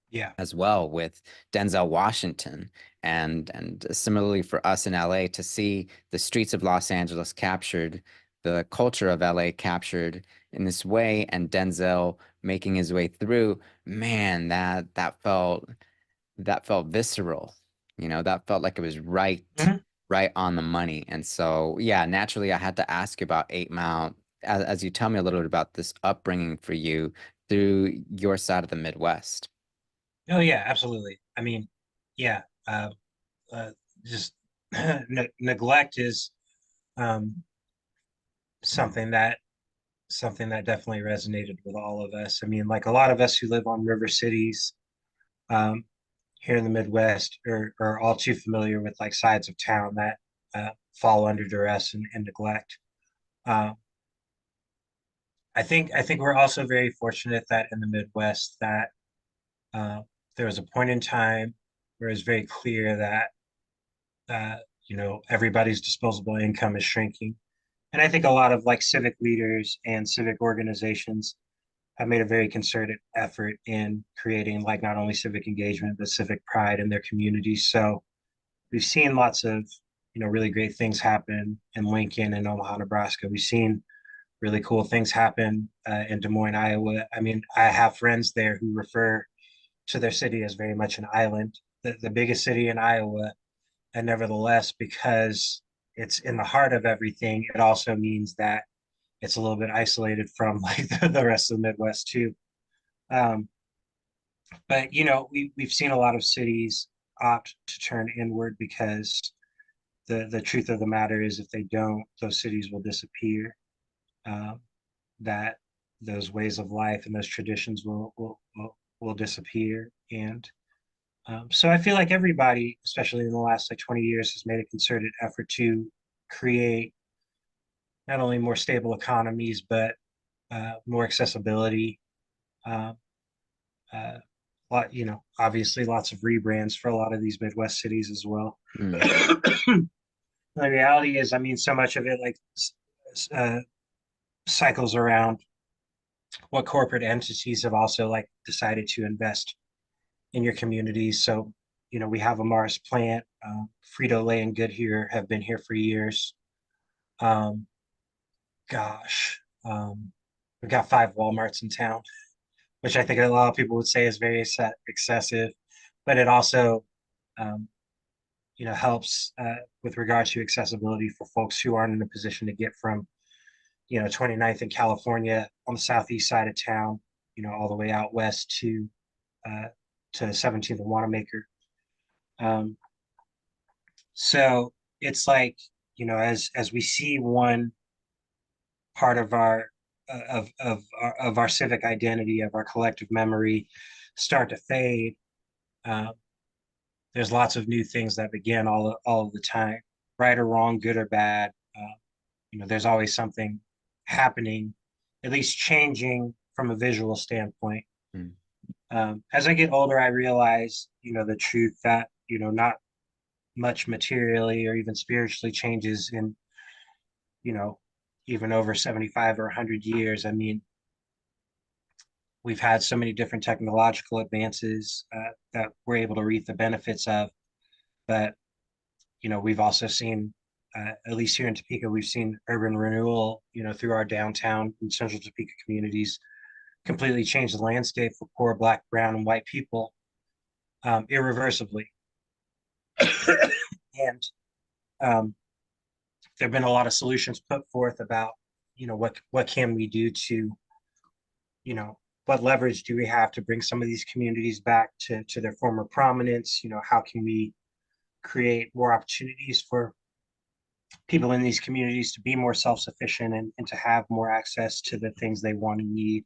Yeah. as well with Denzel Washington. And similarly for us in LA to see the streets of Los Angeles captured, the culture of LA captured in this way, and Denzel making his way through, man, that felt visceral. That felt like it was Mhm. right on the money. And so, yeah, naturally I had to ask you about 8 Mile as you tell me a little bit about this upbringing for you through your side of the Midwest. Oh yeah, absolutely. I mean, yeah, uh, just neglect is um, something that something that definitely resonated with all of us. I mean, like a lot of us who live on river cities um, here in the Midwest are all too familiar with like sides of town that fall under duress and neglect. Uh, I think we're also very fortunate that in the Midwest that uh, there was a point in time where it was very clear that uh, everybody's disposable income is shrinking, and I think a lot of like civic leaders and civic organizations have made a very concerted effort in creating like not only civic engagement but civic pride in their communities. So we've seen lots of really great things happen in Lincoln and Omaha, Nebraska. We've seen really cool things happen in Des Moines, Iowa. I mean, I have friends there who refer to their city as very much an island, the biggest city in Iowa, and nevertheless, because it's in the heart of everything, it also means that it's a little bit isolated from like the rest of the Midwest too. Um, but we've seen a lot of cities opt to turn inward because the truth of the matter is if they don't, those cities will disappear. Um, that those ways of life and those traditions will disappear. And so I feel like everybody, especially in the last like 20 years, has made a concerted effort to create not only more stable economies, but more accessibility. Uh, uh, obviously lots of rebrands for a lot of these Midwest cities as well. Mm. The reality is, I mean, so much of it like uh, cycles around what corporate entities have also like decided to invest in your communities. So, we have a Mars plant. Frito-Lay and Goodyear have been here for years. Um, gosh, we've got 5 Walmarts in town, which I think a lot of people would say is very excessive, but it also, um, helps with regards to accessibility for folks who aren't in a position to get from, 29th in California on the southeast side of town, all the way out west uh, to 17th and Wanamaker. Um, so it's like, as we see one part of our of our civic identity, of our collective memory, start to fade. Um, there's lots of new things that begin all of the time, right or wrong, good or bad. There's always something happening, at least changing from a visual standpoint. Mm. As I get older, I realize, the truth that, not much materially or even spiritually changes in, you know, even over 75 or 100 years. I mean, we've had so many different technological advances that we're able to reap the benefits of. But, we've also seen, at least here in Topeka, we've seen urban renewal, through our downtown and central Topeka communities completely change the landscape for poor Black, brown, and white people irreversibly. And there have been a lot of solutions put forth about, what can we do to, what leverage do we have to bring some of these communities back to their former prominence? How can we create more opportunities for people in these communities to be more self-sufficient and to have more access to the things they want and need?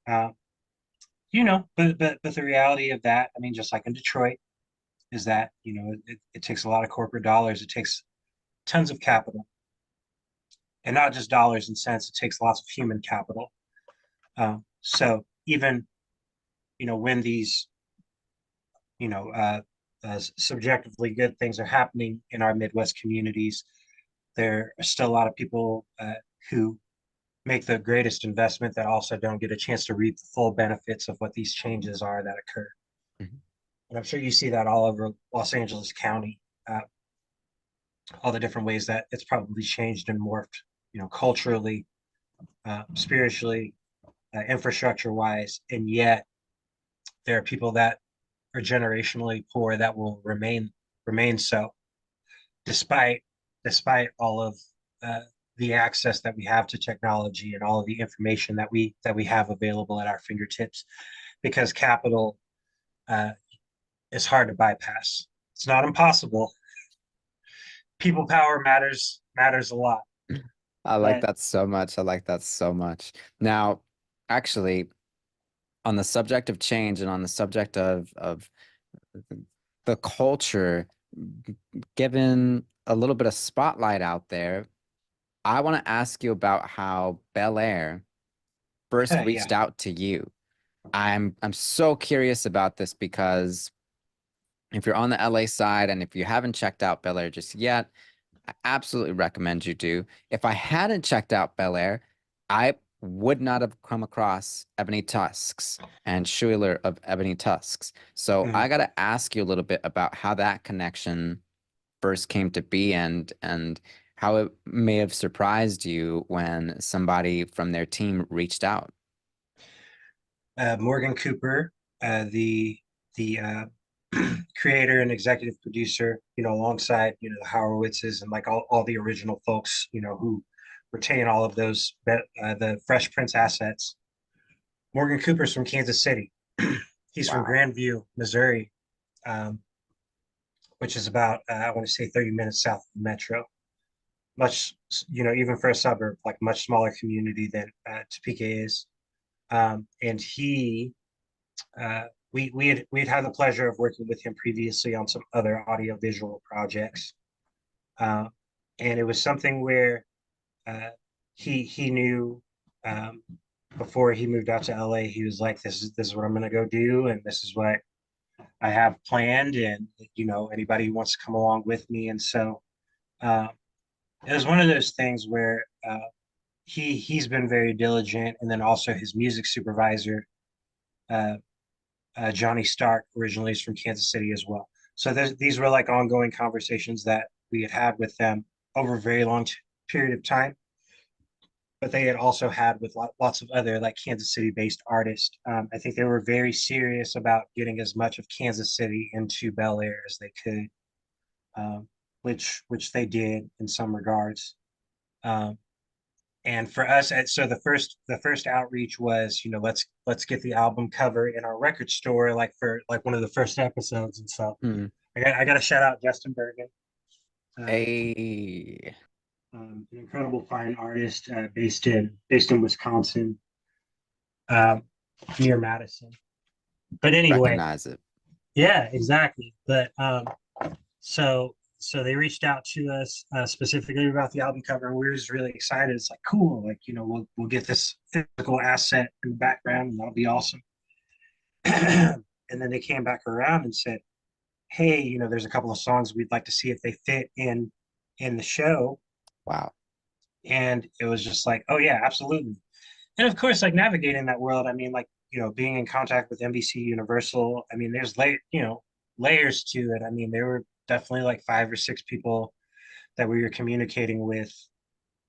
Uh, but the reality of that, I mean, just like in Detroit, is that, it takes a lot of corporate dollars. It takes tons of capital, and not just dollars and cents. It takes lots of human capital. So even, when these, subjectively good things are happening in our Midwest communities, there are still a lot of people who make the greatest investment that also don't get a chance to reap the full benefits of what these changes are that occur. Mhm. And I'm sure you see that all over Los Angeles County, all the different ways that it's probably changed and morphed, culturally, spiritually, infrastructure wise. And yet there are people that are generationally poor that will remain so, despite all of uh, the access that we have to technology and all of the information that we have available at our fingertips, because capital is hard to bypass. It's not impossible. People power matters a lot. I like But that so much. I like that so much. Now, actually, on the subject of change and on the subject of the culture, given a little bit of spotlight out there, I want to ask you about how Bel Air first yeah. reached out to you. I'm so curious about this because if you're on the LA side and if you haven't checked out Bel Air just yet, I absolutely recommend you do. If I hadn't checked out Bel Air, I would not have come across Ebony Tusks and Schuyler of Ebony Tusks. So Mhm. I got to ask you a little bit about how that connection first came to be and how it may have surprised you when somebody from their team reached out. Morgan Cooper, the creator and executive producer, alongside the Howitzes and like all the original folks, who retain all of those the Fresh Prince assets. Morgan Cooper's from Kansas City. He's from Wow. Grandview, Missouri, um, which is about I want to say 30 minutes south of the metro. Much, even for a suburb, like much smaller community than Topeka is. And he Uh, we'd had the pleasure of working with him previously on some other audiovisual projects, uh, and it was something where uh, he knew um, before he moved out to LA. He was like, "This is what I'm going to go do, and this is what I have planned, and anybody who wants to come along with me." And so uh, it was one of those things where he's been very diligent, and then also his music supervisor. Uh, Johnny Stark originally is from Kansas City as well. So these were like ongoing conversations that we had with them over a very long period of time. But they had also had with lots of other like Kansas City based artists. I think they were very serious about getting as much of Kansas City into Bel Air as they could, which they did in some regards. Um, and for us, so the first outreach was, let's get the album cover in our record store, like for like one of the first episodes. And so Hmm. I got to shout out Justin Bergen. Uh, Hey. an incredible fine artist based in Wisconsin, um, near Madison. But anyway, Recognize it. yeah, exactly. But so they reached out to us specifically about the album cover, and we were just really excited. It's like cool, like we'll get this physical asset in the background, and that'll be awesome. And then they came back around and said, "Hey, there's a couple of songs we'd like to see if they fit in the show." Wow. And it was just like, "Oh yeah, absolutely." And of course, like navigating that world, I mean, like being in contact with NBC Universal. I mean, there's layers to it. I mean, there were definitely like 5 or 6 people that we were communicating with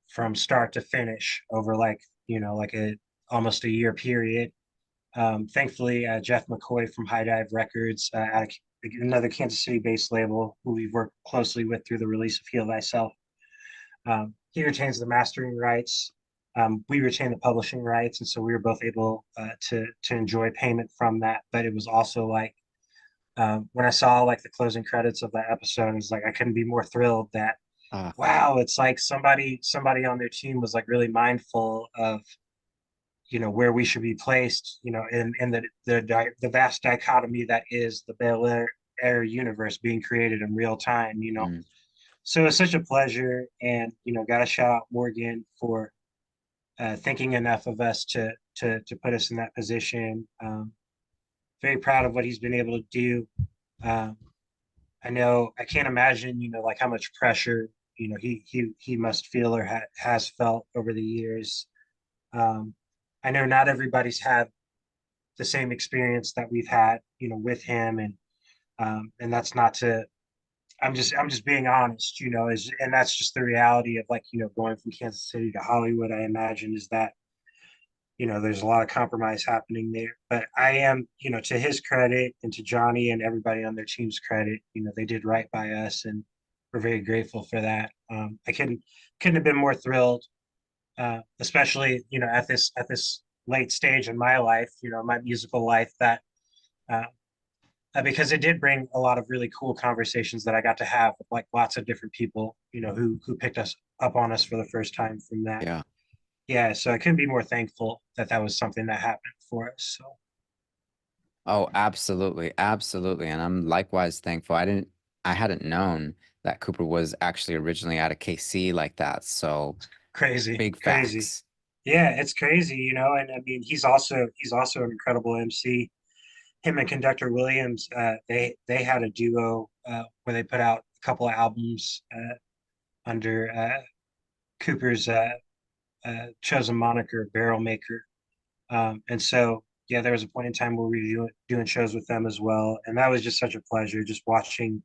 from start to finish over like a almost a year period. Thankfully, Jeff McCoy from High Dive Records, out of another Kansas City-based label who we've worked closely with through the release of Heal Thyself. He retains the mastering rights. We retain the publishing rights, and so we were both able to enjoy payment from that. But it was also like when I saw like the closing credits of that episode, it was like I couldn't be more thrilled that Ah, wow, it's like somebody on their team was like really mindful of where we should be placed, in the vast dichotomy that is the Bel Air universe being created in real time. mm, So it's such a pleasure, and got to shout out Morgan for thinking enough of us to put us in that position. Very proud of what he's been able to do. Um, I know I can't imagine, like how much pressure he must feel or has felt over the years. Um, I know not everybody's had the same experience that we've had, with him, and that's not to. I'm just being honest, and that's just the reality of like going from Kansas City to Hollywood. I imagine is that there's a lot of compromise happening there. But I am, to his credit and to Johnny and everybody on their team's credit, they did right by us, and we're very grateful for that. I couldn't have been more thrilled, especially at this late stage in my life, my musical life, that uh, because it did bring a lot of really cool conversations that I got to have with like lots of different people, who picked us up on us for the first time from that. yeah. Yeah, so I couldn't be more thankful that that was something that happened for us. So Oh, absolutely, absolutely. And I'm likewise thankful. I hadn't known that Cooper was actually originally out of KC like that. So crazy, big crazy. facts. Yeah, it's crazy, and I mean he's also an incredible MC. Him and Conductor Williams, they had a duo where they put out a couple of albums under Cooper's chosen moniker, Barrel Maker. And so, yeah, there was a point in time where we were doing shows with them as well, and that was just such a pleasure, just watching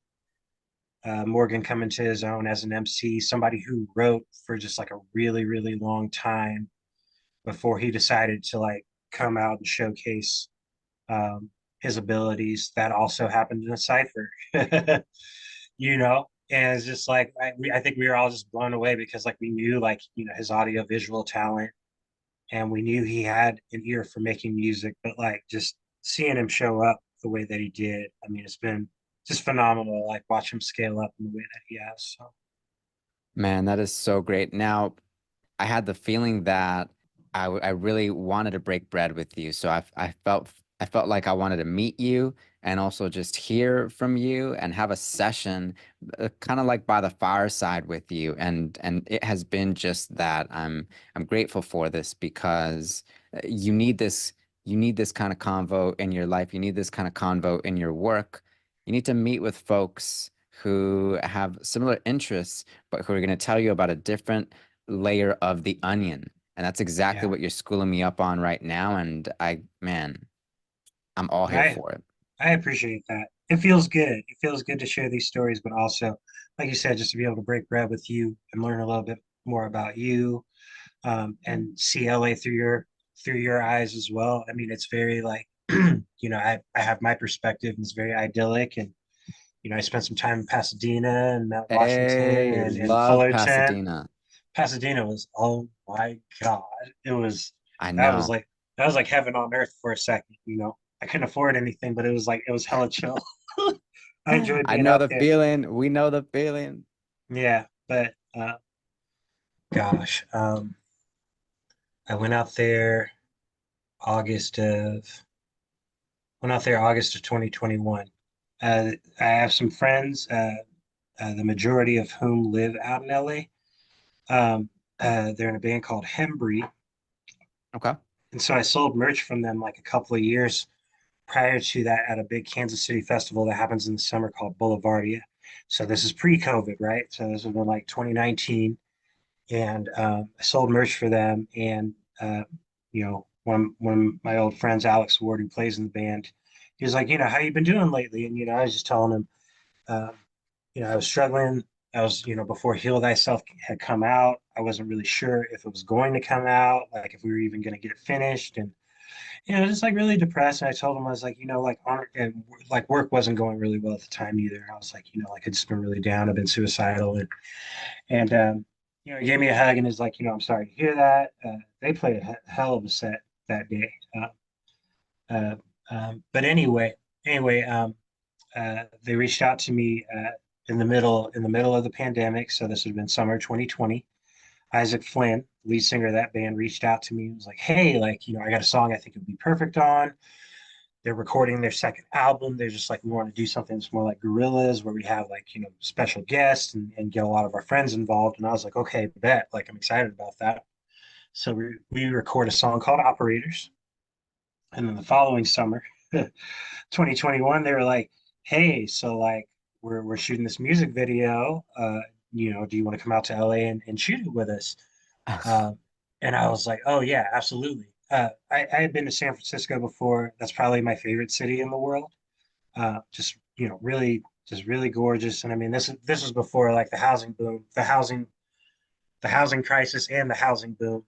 Morgan come into his own as an MC, somebody who wrote for just like a really, really long time before he decided to like come out and showcase um, his abilities. That also happened in a cipher, and it's just like I think we were all just blown away because like we knew like his audio visual talent, and we knew he had an ear for making music, but like just seeing him show up the way that he did, I mean, it's been just phenomenal. Like watch him scale up in the way that he has. So Man, that is so great. Now, I had the feeling that I really wanted to break bread with you. So I felt like I wanted to meet you and also just hear from you and have a session kind of like by the fireside with you. And it has been just that. I'm grateful for this because you need this kind of convo in your life. You need this kind of convo in your work. You need to meet with folks who have similar interests, but who are going to tell you about a different layer of the onion. And that's exactly yeah, what you're schooling me up on right now. And man, I'm all here I for it. I appreciate that. It feels good. It feels good to share these stories, but also, like you said, just to be able to break bread with you and learn a little bit more about you, and see LA through your eyes as well. I mean, it's very like I have my perspective, and it's very idyllic, and I spent some time in Pasadena and Mount Washington Hey, and love Fullerton. Pasadena. Pasadena was, oh my God. It was I that was know. like that was like heaven on earth for a second. I couldn't afford anything, but it was hella chill. I enjoyed I being know out the there. feeling. We know the feeling. Yeah, but gosh, I August of went out there August of 2021. I have some friends, the majority of whom live out in LA. They're in a band called Hembry, Okay. and so I sold merch from them like a couple of years prior to that at a big Kansas City festival that happens in the summer called Boulevardia. So this is pre-COVID, right? So this has been like 2019, and I sold merch for them. And one of my old friends, Alex Ward, who plays in the band, he was like, how you been doing lately? And I was just telling him, uh, I was struggling. I was, before Heal Thyself had come out, I wasn't really sure if it was going to come out, like if we were even going to get it finished. And just like really depressed. And I told him, I was like, like on and like work wasn't going really well at the time either. And I was like, like I'd just been really down. I've been suicidal, and he gave me a hug and is like, I'm sorry to hear that. They played a hell of a set that day. Uh, but anyway, they reached out to me in the middle of the pandemic. So this would have been summer 2020. Isaac Flynn, lead singer of that band, reached out to me and was like, "Hey, like, I got a song I think it would be perfect on." They're recording their second album. They're just like, we want to do something that's more like Gorillas, where we have like, special guests and get a lot of our friends involved. And I was like, okay, bet. Like, I'm excited about that. So we record a song called Operators. And then the following summer, 2021, they were like, hey, so like, we're shooting this music video. Do you want to come out to LA and shoot it with us? Um, and I was like, oh yeah, absolutely. I had been to San Francisco before. That's probably my favorite city in the world. Just just really gorgeous. And I mean, this was before like the housing boom, the housing crisis, and the housing boom.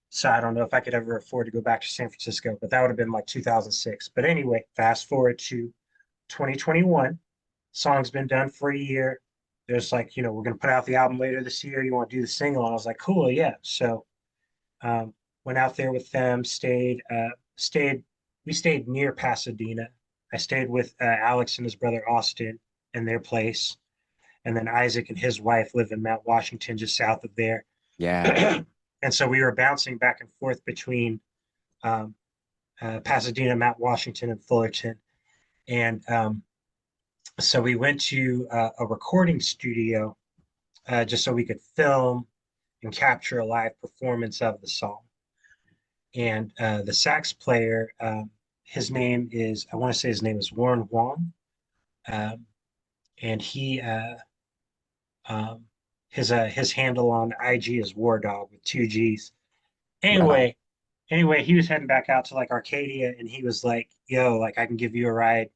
So I don't know if I could ever afford to go back to San Francisco, but that would have been like 2006. But anyway, fast forward to 2021. Song's been done for a year. There's like, we're gonna put out the album later this year. You want to do the single? And I was like, cool, yeah. So went out there with them, we stayed near Pasadena. I stayed with Alex and his brother Austin in their place. And then Isaac and his wife live in Mount Washington, just south of there. Yeah. And so we were bouncing back and forth between um, Pasadena, Mount Washington, and Fullerton. And so we went to a recording studio just so we could film and capture a live performance of the song. And the sax player, I want to say his name is Warren Wong. Um, and um, his handle on IG is War Dog with two G's. Right on. Anyway, he was heading back out to like Arcadia, and he was like, "Yo, like I can give you a ride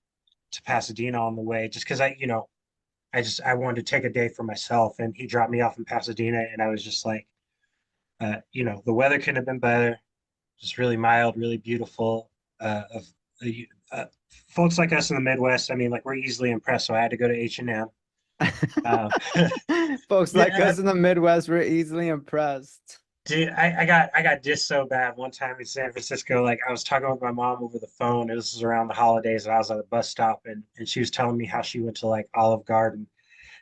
to Pasadena on the way," just because I wanted to take a day for myself, and he dropped me off in Pasadena, and I was just like, the weather couldn't have been better, just really mild, really beautiful. Of uh, Folks like us in the Midwest, I mean, like we're easily impressed, so I had to go to H&M. Uh, Folks like yeah, us in the Midwest were easily impressed. dude, I got dissed so bad one time in San Francisco. Like I was talking with my mom over the phone. This was around the holidays, and I was at a bus stop, and she was telling me how she went to like Olive Garden,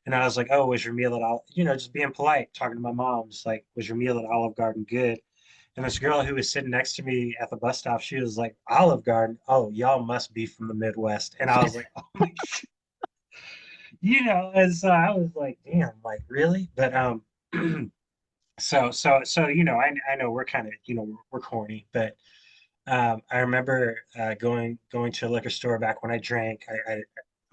and I was like, "Oh, was your meal at all?" Just being polite, talking to my mom, just like, "Was your meal at Olive Garden good?" And this girl who was sitting next to me at the bus stop, she was like, "Olive Garden? Oh, y'all must be from the Midwest." And I was like, "Oh my," and so I was like, "Damn, like really?" But so I know we're kind of we're corny, but I remember going to a liquor store back when I drank.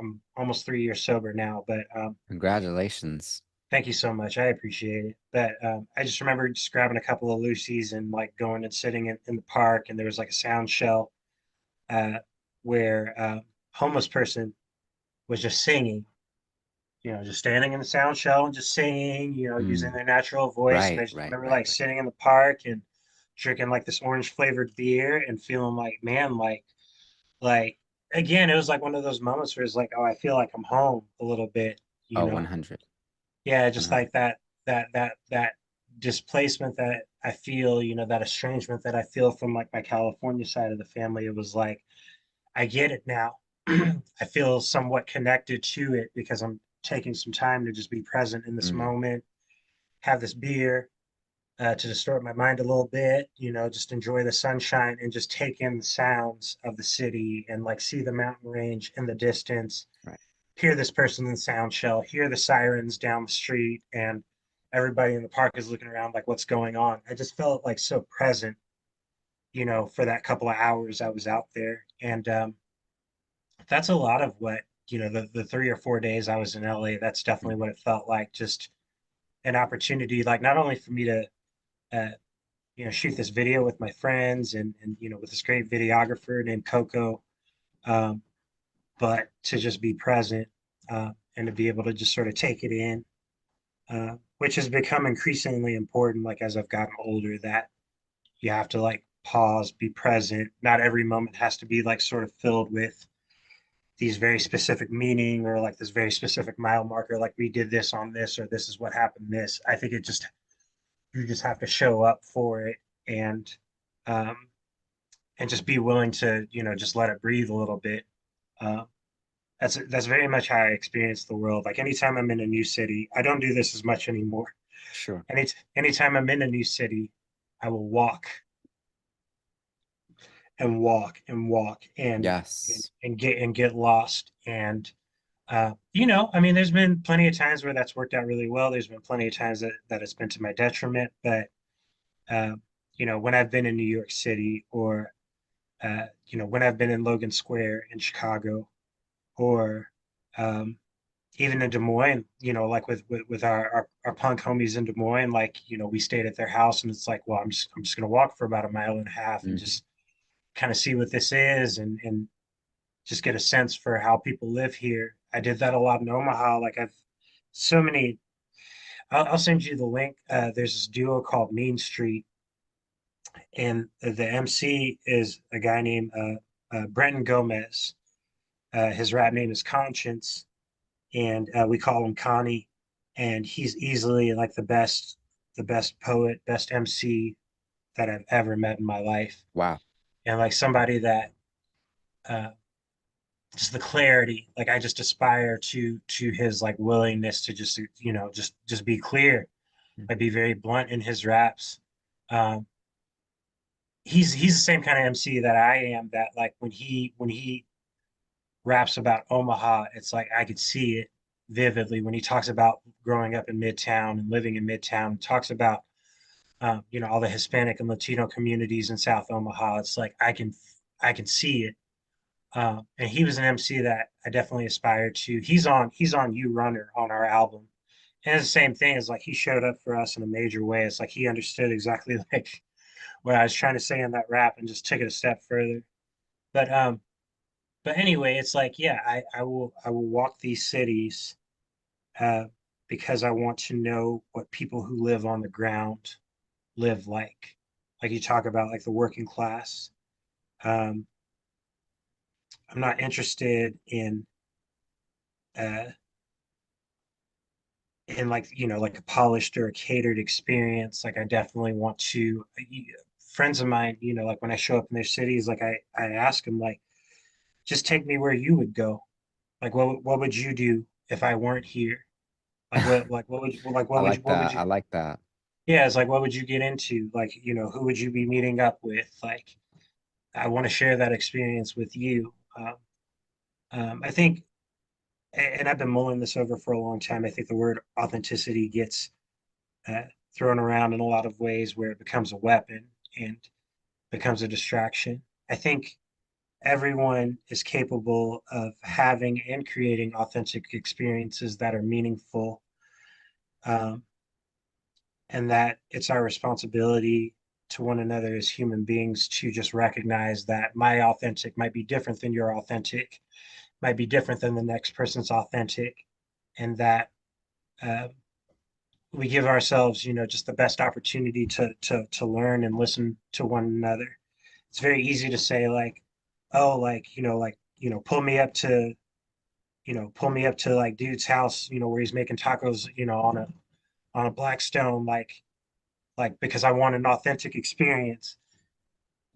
I'm almost 3 years sober now, but Congratulations. thank you so much. I appreciate it. But I just remember just grabbing a couple of Lucy's and like going and sitting in the park, and there was like a sound shell where homeless person was just singing, just standing in the sound shell and just singing, using Mm, their natural voice. And I right, just right, remember right, like right. sitting in the park and drinking like this orange flavored beer and feeling like, man, like again, it was like one of those moments where it's like, oh, I feel like I'm home a little bit, you Oh, know. 100. Yeah, just like 100. that displacement that I feel, that estrangement that I feel from like my California side of the family. It was like, I get it now. I feel somewhat connected to it because I'm taking some time to just be present in this Mm, moment, have this beer, to distort my mind a little bit, just enjoy the sunshine and just take in the sounds of the city and like see the mountain range in the distance, Right. hear this person in the sound shell, hear the sirens down the street, and everybody in the park is looking around like, what's going on? I just felt like so present, for that couple of hours I was out there. And that's a lot of what, the 3 or 4 days I was in LA, that's definitely Mhm. what it felt like. Just an opportunity, like not only for me to, uh, shoot this video with my friends and with this great videographer named Coco, um, but to just be present and to be able to just sort of take it in, which has become increasingly important. Like as I've gotten older, that you have to like pause, be present. Not every moment has to be like sort of filled with these very specific meaning or like this very specific mile marker, like we did this on this or this is what happened. This, I think it just you just have to show up for it and um, and just be willing to just let it breathe a little bit. Uh, that's very much how I experience the world. Like anytime I'm in a new city, I don't do this as much anymore. Sure. Anytime I'm in a new city, I will walk and walk and walk and Yes. get lost. And I mean, there's been plenty of times where that's worked out really well. There's been plenty of times that it's been to my detriment. But uh, when I've been in New York City or when I've been in Logan Square in Chicago or um, even in Des Moines, like with our punk homies in Des Moines, like, we stayed at their house and it's like, well, I'm just gonna walk for about a mile and a half and Hmm. just kind of see what this is and just get a sense for how people live here. I did that a lot in Omaha. Like I've so many. I'll send you the link. There's this duo called Mean Street, and the MC is a guy named Brenton Gomez. His rap name is Conscience, and we call him Connie. And he's easily like the best poet, best MC that I've ever met in my life, Wow. and like somebody that uh, just the clarity. Like I just aspire to his like willingness to just just be clear, Mm. like be very blunt in his raps. Um, he's the same kind of MC that I am. That like when he raps about Omaha, it's like I could see it vividly when he talks about growing up in Midtown and living in Midtown. Talks about all the Hispanic and Latino communities in South Omaha. It's like I can see it. And he was an MC that I definitely aspired to. He's on You Runner on our album. And it's the same thing. It's like he showed up for us in a major way. It's like he understood exactly like what I was trying to say in that rap and just took it a step further. But anyway, it's like, yeah, I will walk these cities uh because I want to know what people who live on the ground live like. Like you talk about like the working class. Um, I'm not interested uh like like a polished or a catered experience. Like I definitely want to friends of mine, like when I show up in their cities, like I ask them like, just take me where you would go. Like what would you do if I weren't here? What would you like I what would like that. you I like that. yeah, it's like what would you get into? Like, who would you be meeting up with? Like I want to share that experience with you. I think, and I've been mulling this over for a long time. I think the word authenticity gets uh, thrown around in a lot of ways where it becomes a weapon and becomes a distraction. I think everyone is capable of having and creating authentic experiences that are meaningful, um, and that it's our responsibility to one another as human beings to just recognize that my authentic might be different than your authentic, might be different than the next person's authentic, and that uh, we give ourselves, just the best opportunity to learn and listen to one another. It's very easy to say like, oh, like pull me up to like dude's house, where he's making tacos, on a Blackstone, like because I want an authentic experience,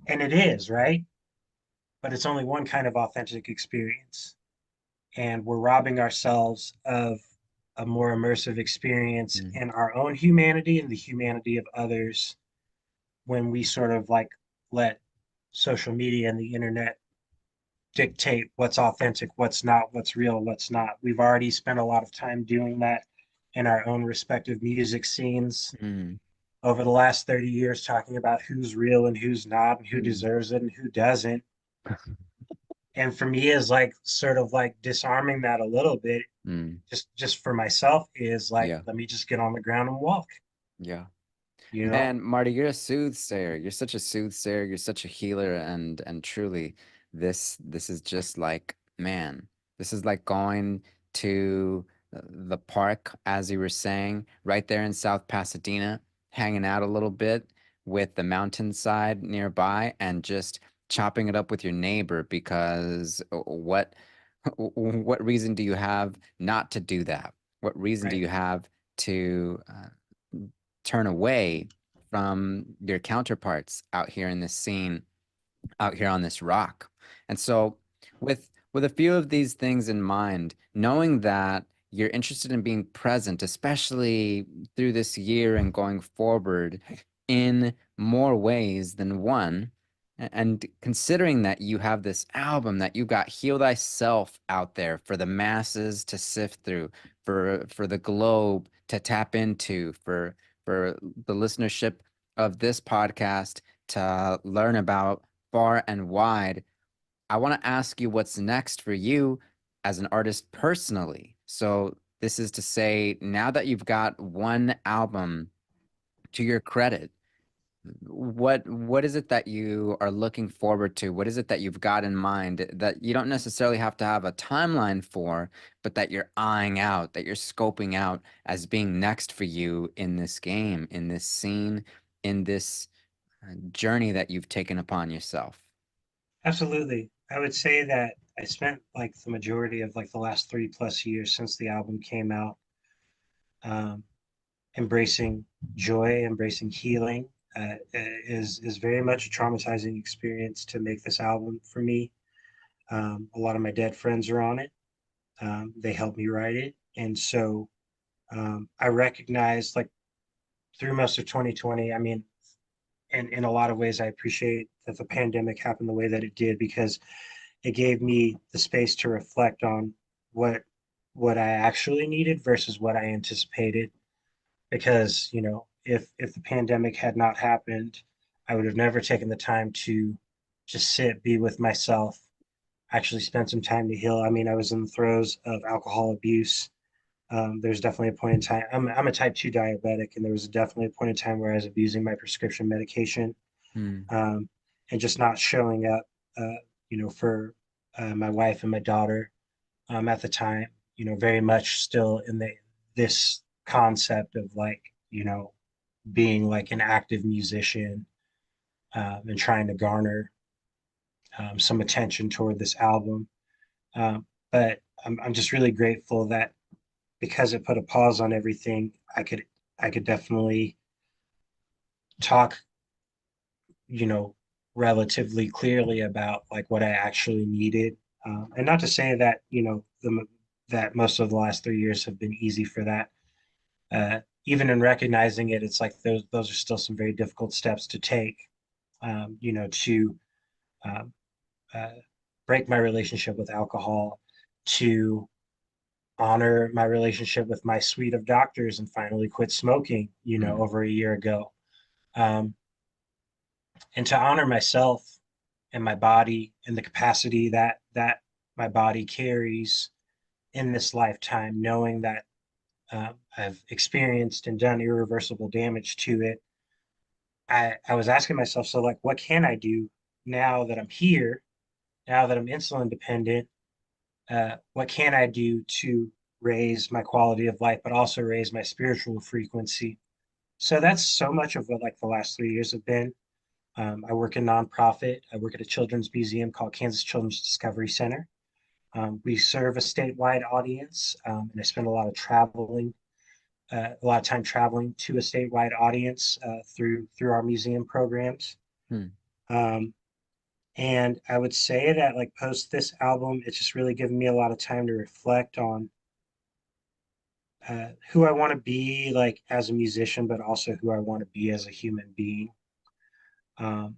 and it is right, but it's only one kind of authentic experience, and we're robbing ourselves of a more immersive experience Mm, in our own humanity and the humanity of others when we sort of like let social media and the internet dictate what's authentic, what's not, what's real, what's not. We've already spent a lot of time doing that in our own respective music scenes mm, over the last 30 years, talking about who's real and who's not, and who mm, deserves it and who doesn't. And for me, is like sort of like disarming that a little bit, mm. just for myself, is like, Yeah, let me just get on the ground and walk, yeah. you know? Man, Marty, you're a soothsayer. You're such a soothsayer. You're such a healer, and truly, this is just like, man, this is like going to the park, as you were saying, right there in South Pasadena, hanging out a little bit with the mountainside nearby, and just chopping it up with your neighbor because what reason do you have not to do that? What reason do Right. you have to turn away from your counterparts out here in this scene, out here on this rock? And so, with a few of these things in mind, knowing that you're interested in being present, especially through this year and going forward in more ways than one, and considering that you have this album, that you got Heal Thyself out there for the masses to sift through, for the globe to tap into, for the listenership of this podcast to learn about far and wide, I want to ask you what's next for you as an artist personally. So, this is to say, now that you've got one album to your credit, what is it that you are looking forward to? What is it that you've got in mind that you don't necessarily have to have a timeline for, but that you're eyeing out, that you're scoping out as being next for you in this game, in this scene, in this journey that you've taken upon yourself? Absolutely. I would say that I spent like the majority of like the last 3+ years since the album came out, um, embracing joy, embracing healing. Is very much a traumatizing experience to make this album for me. A lot of my dead friends are on it. They helped me write it, and so I recognized like through most of 2020. I mean, and in a lot of ways, I appreciate that the pandemic happened the way that it did because it gave me the space to reflect on what what I actually needed versus what I anticipated. Because if the pandemic had not happened, I would have never taken the time to just sit, be with myself, actually spend some time to heal. I mean, I was in the throes of alcohol abuse. There's definitely a point in time. I'm a type 2 diabetic, and there was definitely a point in time where I was abusing my prescription medication, Hmm. um, and just not showing up, for my wife and my daughter at the time. Very much still in this concept of like, being like an active musician, and trying to garner some attention toward this album. But I'm just really grateful that because it put a pause on everything, I could definitely talk, you know, relatively clearly about like what I actually needed. And not to say that, that most of the last 3 years have been easy for that. Even in recognizing it, it's like those are still some very difficult steps to take. To um, uh, break my relationship with alcohol, to honor my relationship with my suite of doctors and finally quit smoking, Hmm. over a year ago. Um, and to honor myself and my body and the capacity that my body carries in this lifetime, knowing that I've experienced and done irreversible damage to it. I was asking myself, so like, what can I do now that I'm here, now that I'm insulin dependent? What can I do to raise my quality of life, but also raise my spiritual frequency? So that's so much of what like the last 3 years have been. I work in nonprofit. I work at a children's museum called Kansas Children's Discovery Center. We serve a statewide audience, and I spend a lot of time traveling to a statewide audience through our museum programs. Hmm. Um, and I would say that like post this album, it's just really given me a lot of time to reflect on who I want to be like as a musician, but also who I want to be as a human being. Um,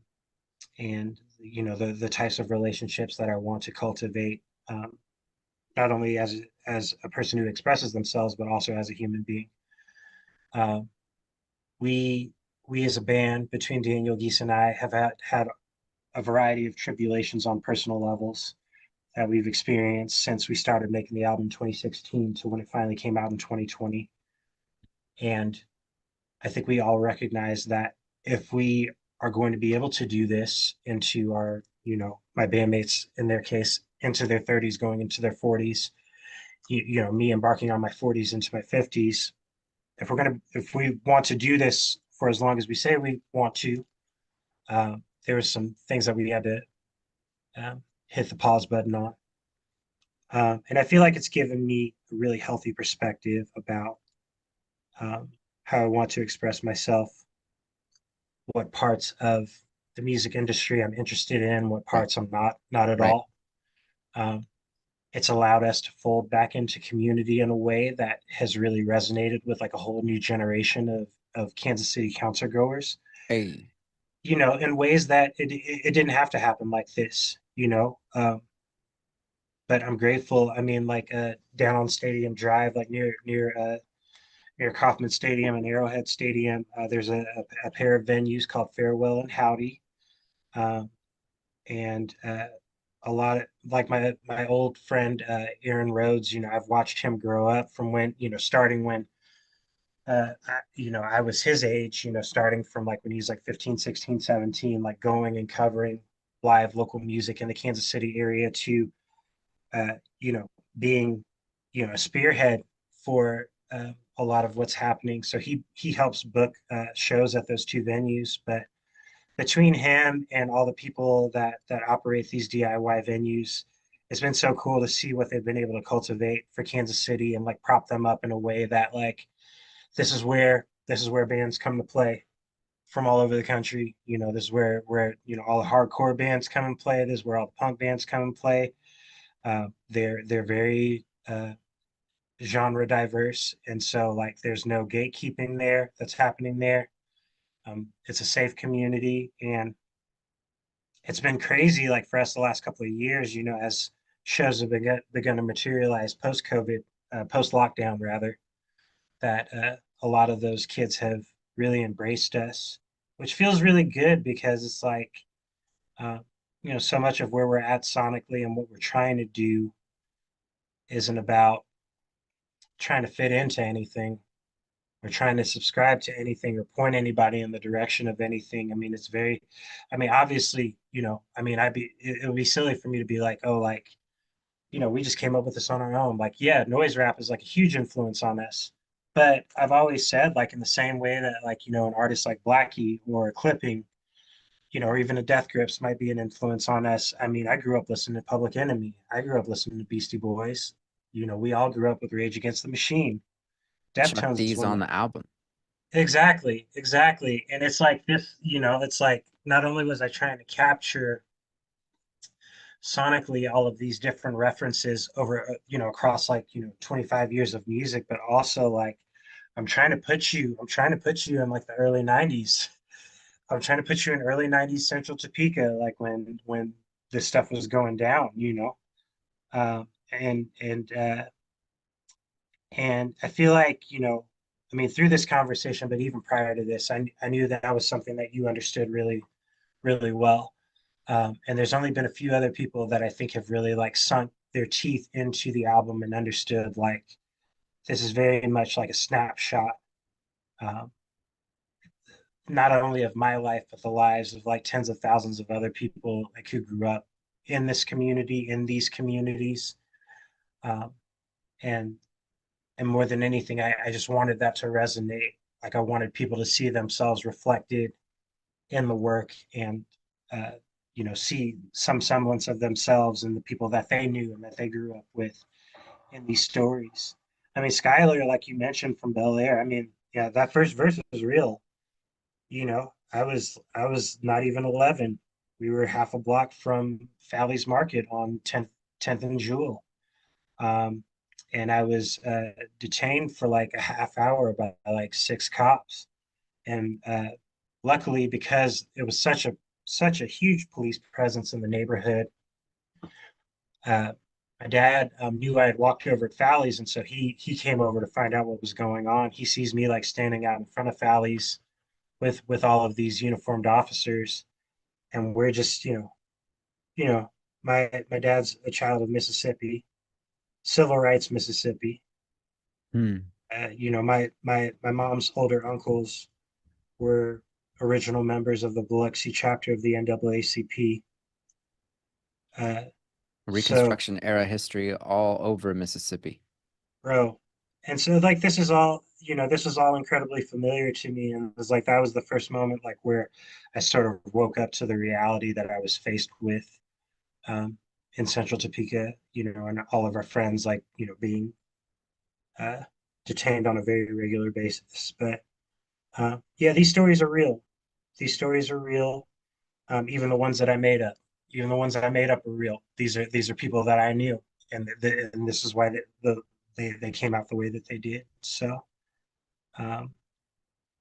and the types of relationships that I want to cultivate, not only as a person who expresses themselves, but also as a human being. Um, we we as a band between Daniel Geese and I have had a variety of tribulations on personal levels that we've experienced since we started making the album in 2016 to when it finally came out in 2020. And I think we all recognize that if we are going to be able to do this into our, my bandmates in their case, into their 30s, going into their 40s, me embarking on my 40s into my 50s, if we want to do this for as long as we say we want to, there were some things that we had to hit the pause button on. And I feel like it's given me a really healthy perspective about um, how I want to express myself, what parts of the music industry I'm interested in, what Right. parts I'm not at Right. all. Um, it's allowed us to fold back into community in a way that has really resonated with like a whole new generation of Kansas City concert goers, Hey. in ways that it didn't have to happen like this. But I'm grateful. I mean, like down on Stadium Drive, like near Kauffman Stadium and Arrowhead Stadium, there's a pair of venues called Farewell and Howdy. Um, and a lot of like my old friend Aaron Rhodes, I've watched him grow up from when, starting when I was his age, starting from like when he was like 15, 16, 17, like going and covering live local music in the Kansas City area to uh, you know, being, a spearhead for a lot of what's happening. So he helps book shows at those two venues. But between him and all the people that operate these DIY venues, it's been so cool to see what they've been able to cultivate for Kansas City and like prop them up in a way that like this is where bands come to play from all over the country. This is where all the hardcore bands come and play. This is where all the punk bands come and play. They're very genre diverse, and so like there's no gatekeeping there that's happening there. It's a safe community, and it's been crazy like for us the last couple of years. As shows have begun to materialize post COVID, post lockdown rather, that a lot of those kids have really embraced us, which feels really good because it's like uh, so much of where we're at sonically and what we're trying to do isn't about trying to fit into anything or trying to subscribe to anything or point anybody in the direction of anything. I mean, obviously, it would be silly for me to be like, oh, like, we just came up with this on our own. Like, yeah, noise rap is like a huge influence on us. But I've always said, like, in the same way that, like, an artist like Blackie or Clipping, or even a Death Grips might be an influence on us. I mean, I grew up listening to Public Enemy. I grew up listening to Beastie Boys. We all grew up with Rage Against the Machine. Chuck Deftones is D's one of on the the album. exactly. And it's like this, it's like not only was I trying to capture sonically all of these different references over, across like, 25 years of music, but also like I'm trying to put you in like the early 90s. I'm trying to put you in early 90s Central Topeka, like when this stuff was going down. And I feel like, I mean, through this conversation, but even prior to this, I knew that was something that you understood really, really well. And there's only been a few other people that I think have really like sunk their teeth into the album and understood like this is very much like a snapshot, um, not only of my life, but the lives of like tens of thousands of other people like who grew up in this community, in these communities. Um, and and more than anything, I just wanted that to resonate. Like I wanted people to see themselves reflected in the work and uh, see some semblance of themselves and the people that they knew and that they grew up with in these stories. I mean, Schuyler, like you mentioned from Bel Air, I mean, yeah, that first verse was real. I was not even 11. We were half a block from Falley's Market on 10th and Jewel. Um, and I was detained for like a half hour by like six cops. And luckily, because it was such a huge police presence in the neighborhood, uh, my dad knew I had walked over at Fally's, and so he came over to find out what was going on. He sees me like standing out in front of Fally's with all of these uniformed officers, and we're just you know my dad's a child of Mississippi, civil rights Mississippi. Hmm. My mom's older uncles were original members of the Biloxi chapter of the NAACP. Uh, so, Reconstruction era history all over Mississippi. bro, and so like this is all incredibly familiar to me, and it was like that was the first moment like where I sort of woke up to the reality that I was faced with um, in Central Topeka, and all of our friends like being uh, detained on a very regular basis. But yeah, these stories are real. These stories are real. Even the ones that I made up, even the ones that I made up are real. These are people that I knew, and this is why they came out the way that they did. So, um,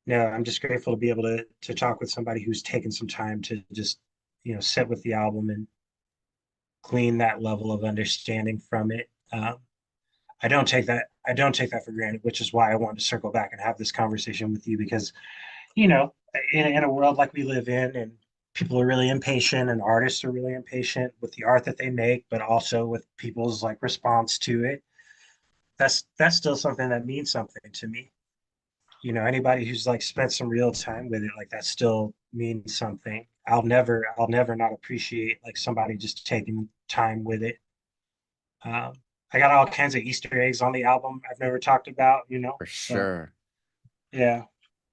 no, I'm just grateful to be able to talk with somebody who's taken some time to just sit with the album and glean that level of understanding from it. I don't take that for granted, which is why I wanted to circle back and have this conversation with you because you know, in a world like we live in, and people are really impatient, and artists are really impatient with the art that they make, but also with people's like response to it. That's still something that means something to me. Anybody who's like spent some real time with it, like that still means something. I'll never not appreciate like somebody just taking time with it. Um, I got all kinds of Easter eggs on the album I've never talked about, For so sure. yeah.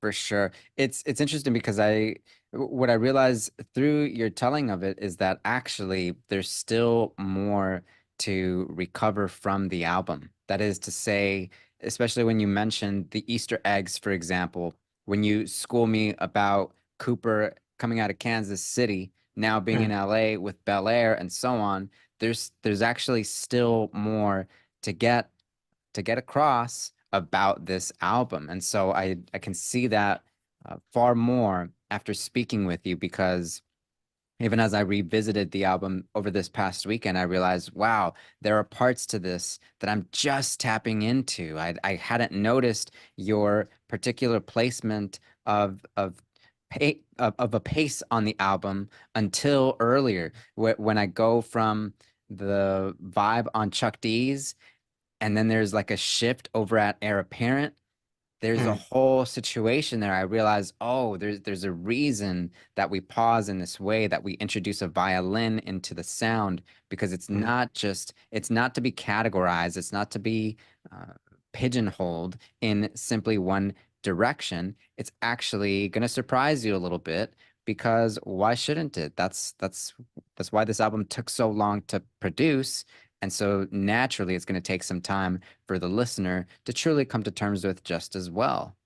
For sure. It's interesting because what I realize through your telling of it is that actually there's still more to recover from the album. That is to say, especially when you mentioned the Easter eggs, for example, when you school me about Cooper coming out of Kansas City, now being in Mm, LA with Bel Air and so on, there's actually still more to get across about this album. And so I can see that far more after speaking with you because even as I revisited the album over this past weekend, I realized, wow, there are parts to this that I'm just tapping into. I hadn't noticed your particular placement of a pace on the album until earlier, when I go from the vibe on Chuck D's and then there's like a shift over at Heir Apparent. There's a mm, whole situation there. I realize, oh, there's a reason that we pause in this way, that we introduce a violin into the sound, because mm, it's not to be categorized, it's not to be uh, pigeonholed in simply one direction. It's actually going to surprise you a little bit because why shouldn't it? That's why this album took so long to produce. And so naturally, it's going to take some time for the listener to truly come to terms with just as well.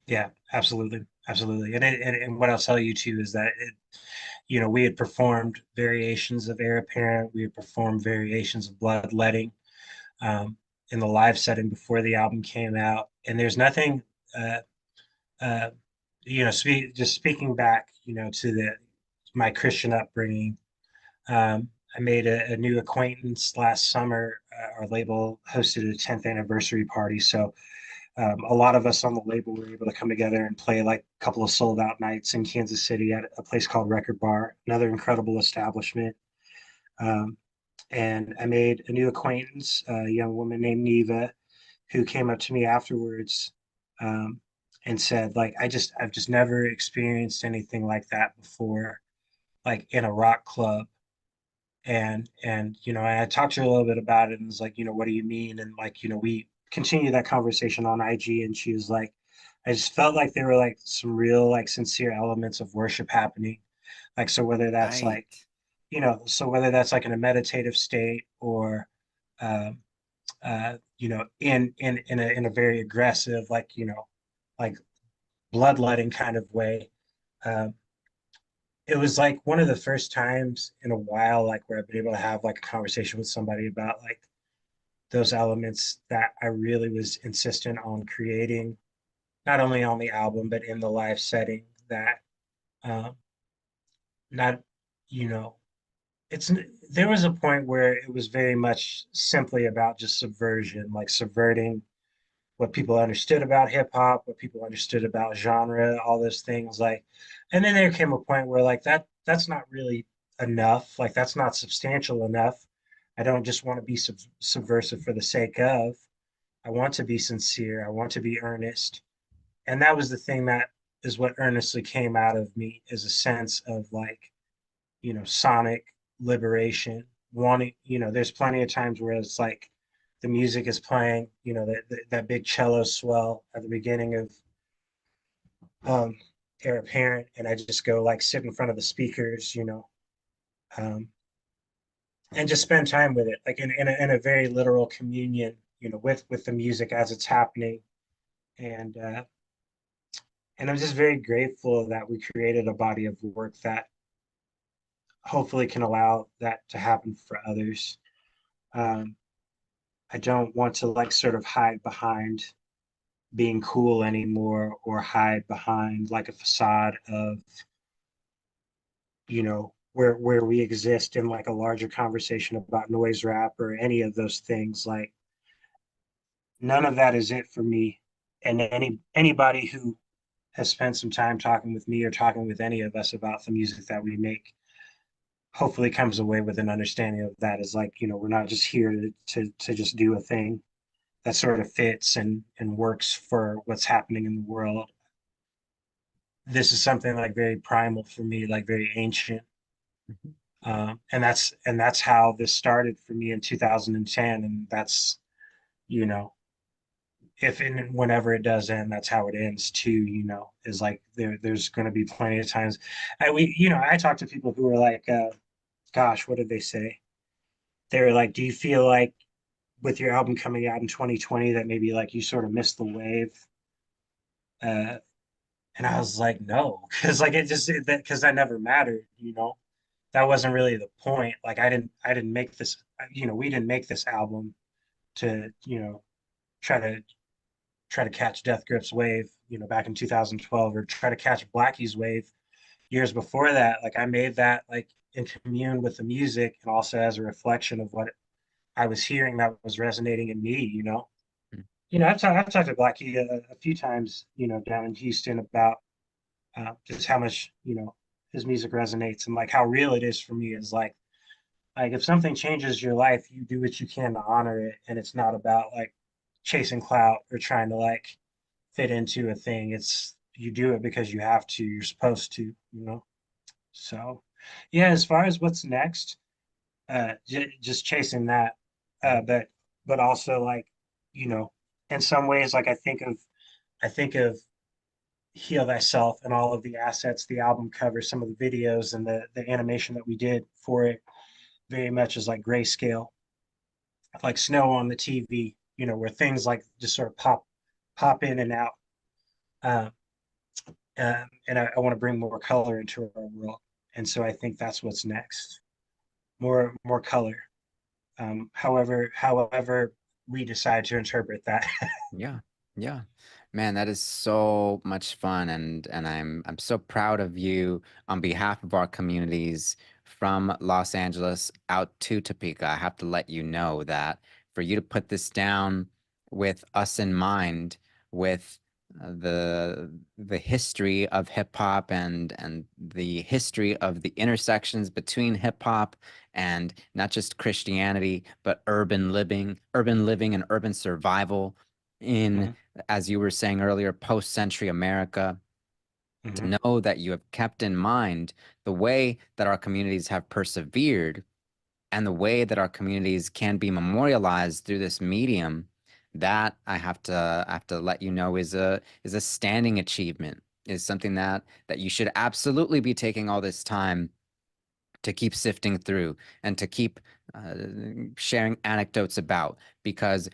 yeah, absolutely, absolutely. And what I'll tell you too is that we had performed variations of Heir Apparent, we had performed variations of Bloodletting um, in the live setting before the album came out, and there's nothing, uh, uh, just speaking back, to the my Christian upbringing. I made a new acquaintance last summer. Our label hosted a 10th anniversary party, so a lot of us on the label were able to come together and play like a couple of sold out nights in Kansas City at a place called Record Bar, another incredible establishment. Um, and I made a new acquaintance, a young woman named Neva, who came up to me afterwards um, and said, like, I've just never experienced anything like that before, like in a rock club. And I talked to her a little bit about it and was like, what do you mean? And like, we continued that conversation on IG, and she was like, I just felt like there were like some real like sincere elements of worship happening. Like so whether that's like, Right. whether that's like in a meditative state or um in a very aggressive, like, like bloodletting kind of way. Um, it was like one of the first times in a while like where I've been able to have like a conversation with somebody about like those elements that I really was insistent on creating, not only on the album, but in the live setting that, um, not, you know, it's, there was a point where it was very much simply about just subversion, like subverting what people understood about hip hop, what people understood about genre, all those things. Like, and then there came a point where like that's not really enough. Like that's not substantial enough. I don't just want to be subversive for the sake of. I want to be sincere. I want to be earnest. And that was the thing that is what earnestly came out of me, is a sense of like, sonic liberation. Wanting, there's plenty of times where it's like the music is playing, that big cello swell at the beginning of um, Heir Apparent, and I just go like sit in front of the speakers, um, and just spend time with it, like in a very literal communion, with the music as it's happening, and uh, and I'm just very grateful that we created a body of work that hopefully can allow that to happen for others. Um, I don't want to like sort of hide behind being cool anymore, or hide behind like a facade of, where we exist in like a larger conversation about noise rap or any of those things. Like none of that is it for me. And anybody who has spent some time talking with me or talking with any of us about the music that we make hopefully comes away with an understanding of that, is like, we're not just here to just do a thing that sort of fits and works for what's happening in the world. This is something like very primal for me, like very ancient. Mhm. And that's how this started for me in 2010, and that's, you know if and whenever it does end, that's how it ends too. Is like there's going to be plenty of times I talk to people who are like, gosh, what did they say? They were like, do you feel like with your album coming out in 2020 that maybe like you sort of missed the wave? uh and I was like, no, because like because that never mattered. That wasn't really the point. Like I didn't make this. We didn't make this album to try to catch Death Grip's wave, back in 2012, or try to catch Blackie's wave years before that. Like I made that like in commune with the music, and also as a reflection of what I was hearing that was resonating in me. I've talked to Blackie a few times, down in Houston about just how much his music resonates, and like how real it is for me. Is like if something changes your life, you do what you can to honor it, and it's not about like chasing clout or trying to like fit into a thing. It's you do it because you have to. You're supposed to. So, yeah. As far as what's next, just chasing that, but also like, you know, in some ways, like I think of Heal Thyself and all of the assets, the album cover, some of the videos, and the animation that we did for it, very much as like grayscale, like snow on the TV, where things like just sort of pop in and out. Uh, and I want to bring more color into our world, and so I think that's what's next. More color. However we decide to interpret that. Yeah, yeah. Man, that is so much fun, and I'm so proud of you on behalf of our communities from Los Angeles out to Topeka. I have to let you know that for you to put this down with us in mind, with the history of hip hop and the history of the intersections between hip hop and not just Christianity, but urban living and urban survival in, Mm-hmm, as you were saying earlier, post-century America, to mm-hmm, know that you have kept in mind the way that our communities have persevered and the way that our communities can be memorialized through this medium, that I have to let you know is a standing achievement, is something that you should absolutely be taking all this time to keep sifting through and to keep uh, sharing anecdotes about, because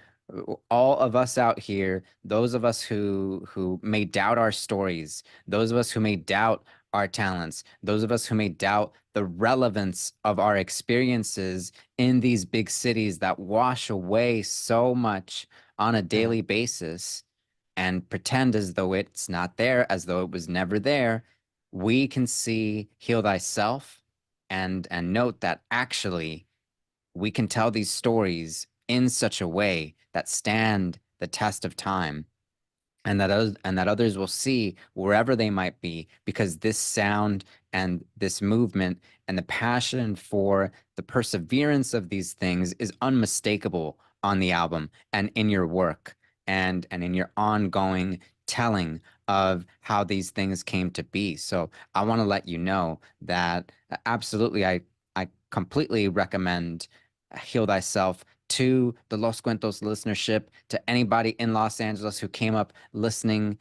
all of us out here, those of us who may doubt our stories, those of us who may doubt our talents, those of us who may doubt the relevance of our experiences in these big cities that wash away so much on a Mhm. daily basis and pretend as though it's not there, as though it was never there, we can see Heal Thyself and note that actually we can tell these stories in such a way that stand the test of time and that others will see wherever they might be because this sound and this movement and the passion for the perseverance of these things is unmistakable on the album and in your work and in your ongoing telling of how these things came to be. So I want to let you know that absolutely I completely recommend Heal Thyself to the Los Cuentos listenership, to anybody in Los Angeles who came up listening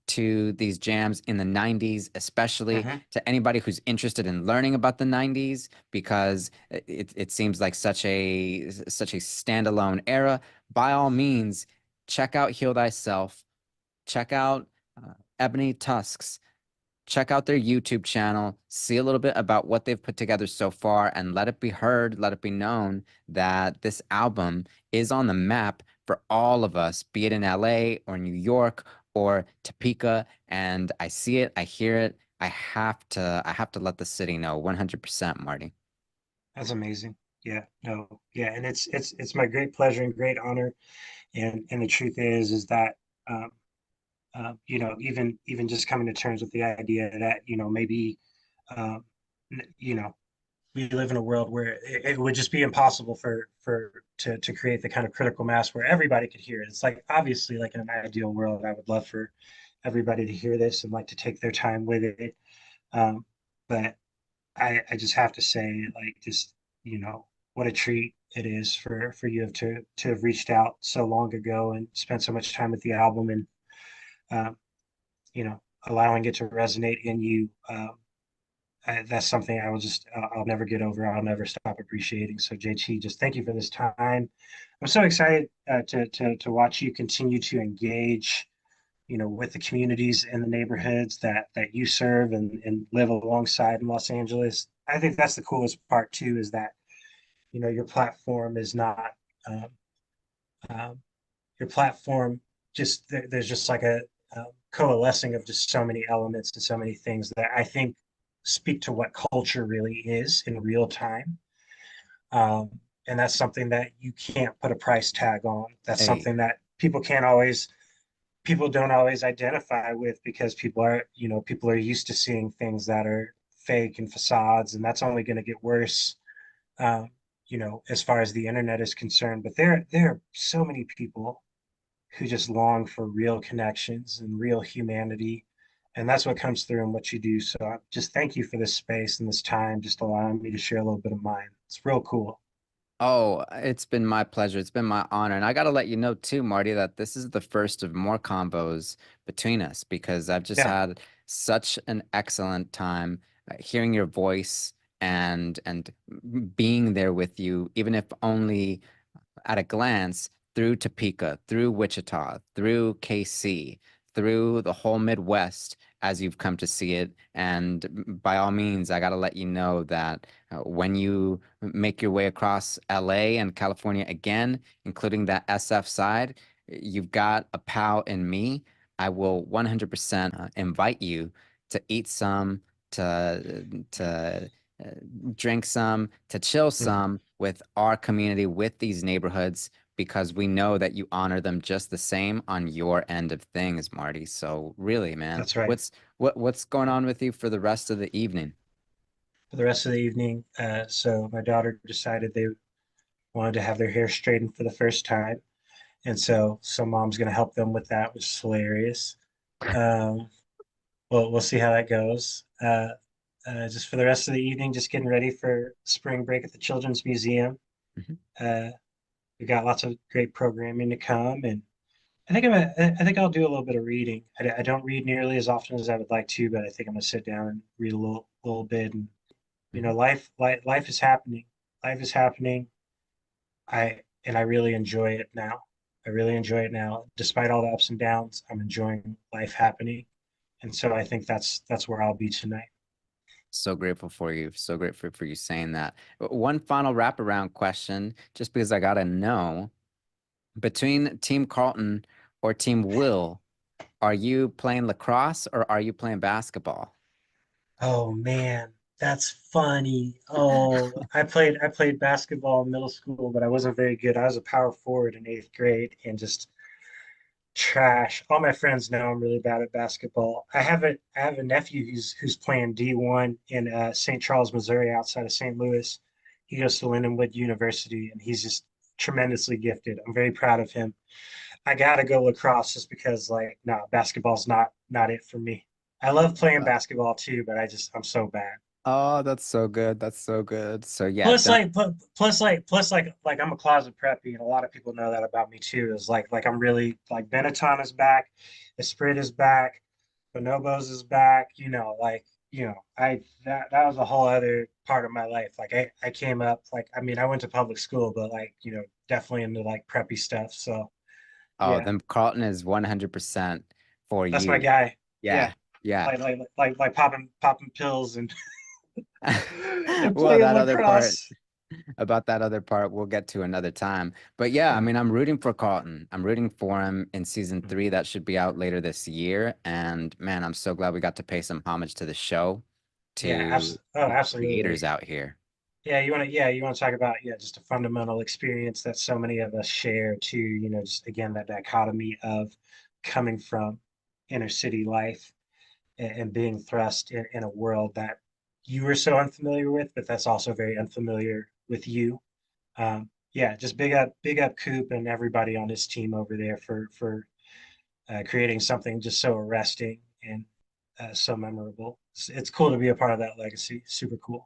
to these jams in the 90s, especially Mhm. to anybody who's interested in learning about the 90s, because it seems like such a standalone era. By all means, check out Heal Thyself, check out Ebony Tusks, check out their YouTube channel, see a little bit about what they've put together so far, and let it be heard, let it be known that this album is on the map for all of us, be it in LA or New York or Topeka. And I see it, I hear it. I have to let the city know 100%, Marty. That's amazing. Yeah, no, yeah, and it's my great pleasure and great honor. And the truth is that um, even just coming to terms with the idea that maybe um, you know we live in a world where it would just be impossible to create the kind of critical mass where everybody could hear it. It's like obviously like in an ideal world, I would love for everybody to hear this and like to take their time with it. Um, but I just have to say, like, just what a treat it is for you to have reached out so long ago and spent so much time with the album and um, allowing it to resonate in you. That's something I'll never get over. I'll never stop appreciating. So JT, just thank you for this time. I'm so excited to watch you continue to engage, with the communities and the neighborhoods that you serve and live alongside in Los Angeles. I think that's the coolest part too, is that your platform is not um, um, your platform. There's just like a coalescing of just so many elements and so many things that I think speak to what culture really is in real time. Um, and that's something that you can't put a price tag on. That's Hey, something that people don't always identify with because people are used to seeing things that are fake and facades, and that's only going to get worse. Um, as far as the internet is concerned, but there are so many people who just long for real connections and real humanity. And that's what comes through in what you do. So just thank you for this space and this time, just allowing me to share a little bit of mine. It's real cool. oh, it's been my pleasure. It's been my honor. And I got to let you know too, Marty, that this is the first of more combos between us because I've just Yeah. had such an excellent time hearing your voice and being there with you, even if only at a glance through Topeka, through Wichita, through KC, through the whole Midwest as you've come to see it. And by all means, I got to let you know that when you make your way across LA and California again, including that SF side, you've got a pal in me. I will 100% invite you to eat some, to uh, drink some, to chill Mhm. some with our community, with these neighborhoods, because we know that you honor them just the same on your end of things, Marty. So really, man, That's right. what's going on with you for the rest of the evening? For the rest of the evening, so my daughter decided they wanted to have their hair straightened for the first time. And so mom's going to help them with that, which is hilarious. Um, we'll see how that goes. Just for the rest of the evening, just getting ready for spring break at the Children's Museum. Mhm. Uh, we got lots of great programming to come, and I think I'll do a little bit of reading. I don't read nearly as often as I would like to, but I think I'm gonna sit down and read a little bit. And Mhm. life is happening. Life is happening. I really enjoy it now. I really enjoy it now, despite all the ups and downs. I'm enjoying life happening, and so I think that's where I'll be tonight. So grateful for you. So grateful for you saying that. One final wraparound question, just because I gotta know, between Team Carlton or Team Will, are you playing lacrosse or are you playing basketball? Oh man, that's funny. Oh, I played basketball in middle school, but I wasn't very good. I was a power forward in eighth grade and just trash. All my friends know I'm really bad at basketball. I have a nephew who's playing D1 in St. Charles, Missouri, outside of St. Louis. He goes to Lindenwood University, and he's just tremendously gifted. I'm very proud of him. I gotta go lacrosse just because, like, no, basketball's not it for me. I love playing basketball too, but I'm so bad. Oh, that's so good. That's so good. So yeah, Plus, don't. like, plus, like, I'm a closet preppy, and a lot of people know that about me too. Is like I'm really like Benetton is back, Esprit is back, Bonobos is back. I that was a whole other part of my life. Like I came up like I mean I went to public school, but like definitely into like preppy stuff. So Oh, yeah, then Carlton is 100% for that's my you. guy. Yeah, Yeah, yeah. like popping pills and and Well, playing that other part, lacrosse. about that other part, we'll get to another time. But yeah, I Mm, mean, I'm rooting for Carlton. I'm rooting for him in season mm. 3 that should be out later this year. And man, I'm so glad we got to pay some homage to the show, Yeah, to the absolutely. creators out here. Yeah, you want to talk about just a fundamental experience that so many of us share too, just again that dichotomy of coming from inner city life and being thrust in a world that you were so unfamiliar with, but that's also very unfamiliar with you. Yeah, just big up Coop and everybody on his team over there for creating something just so arresting and so memorable. It's cool to be a part of that legacy. Super cool.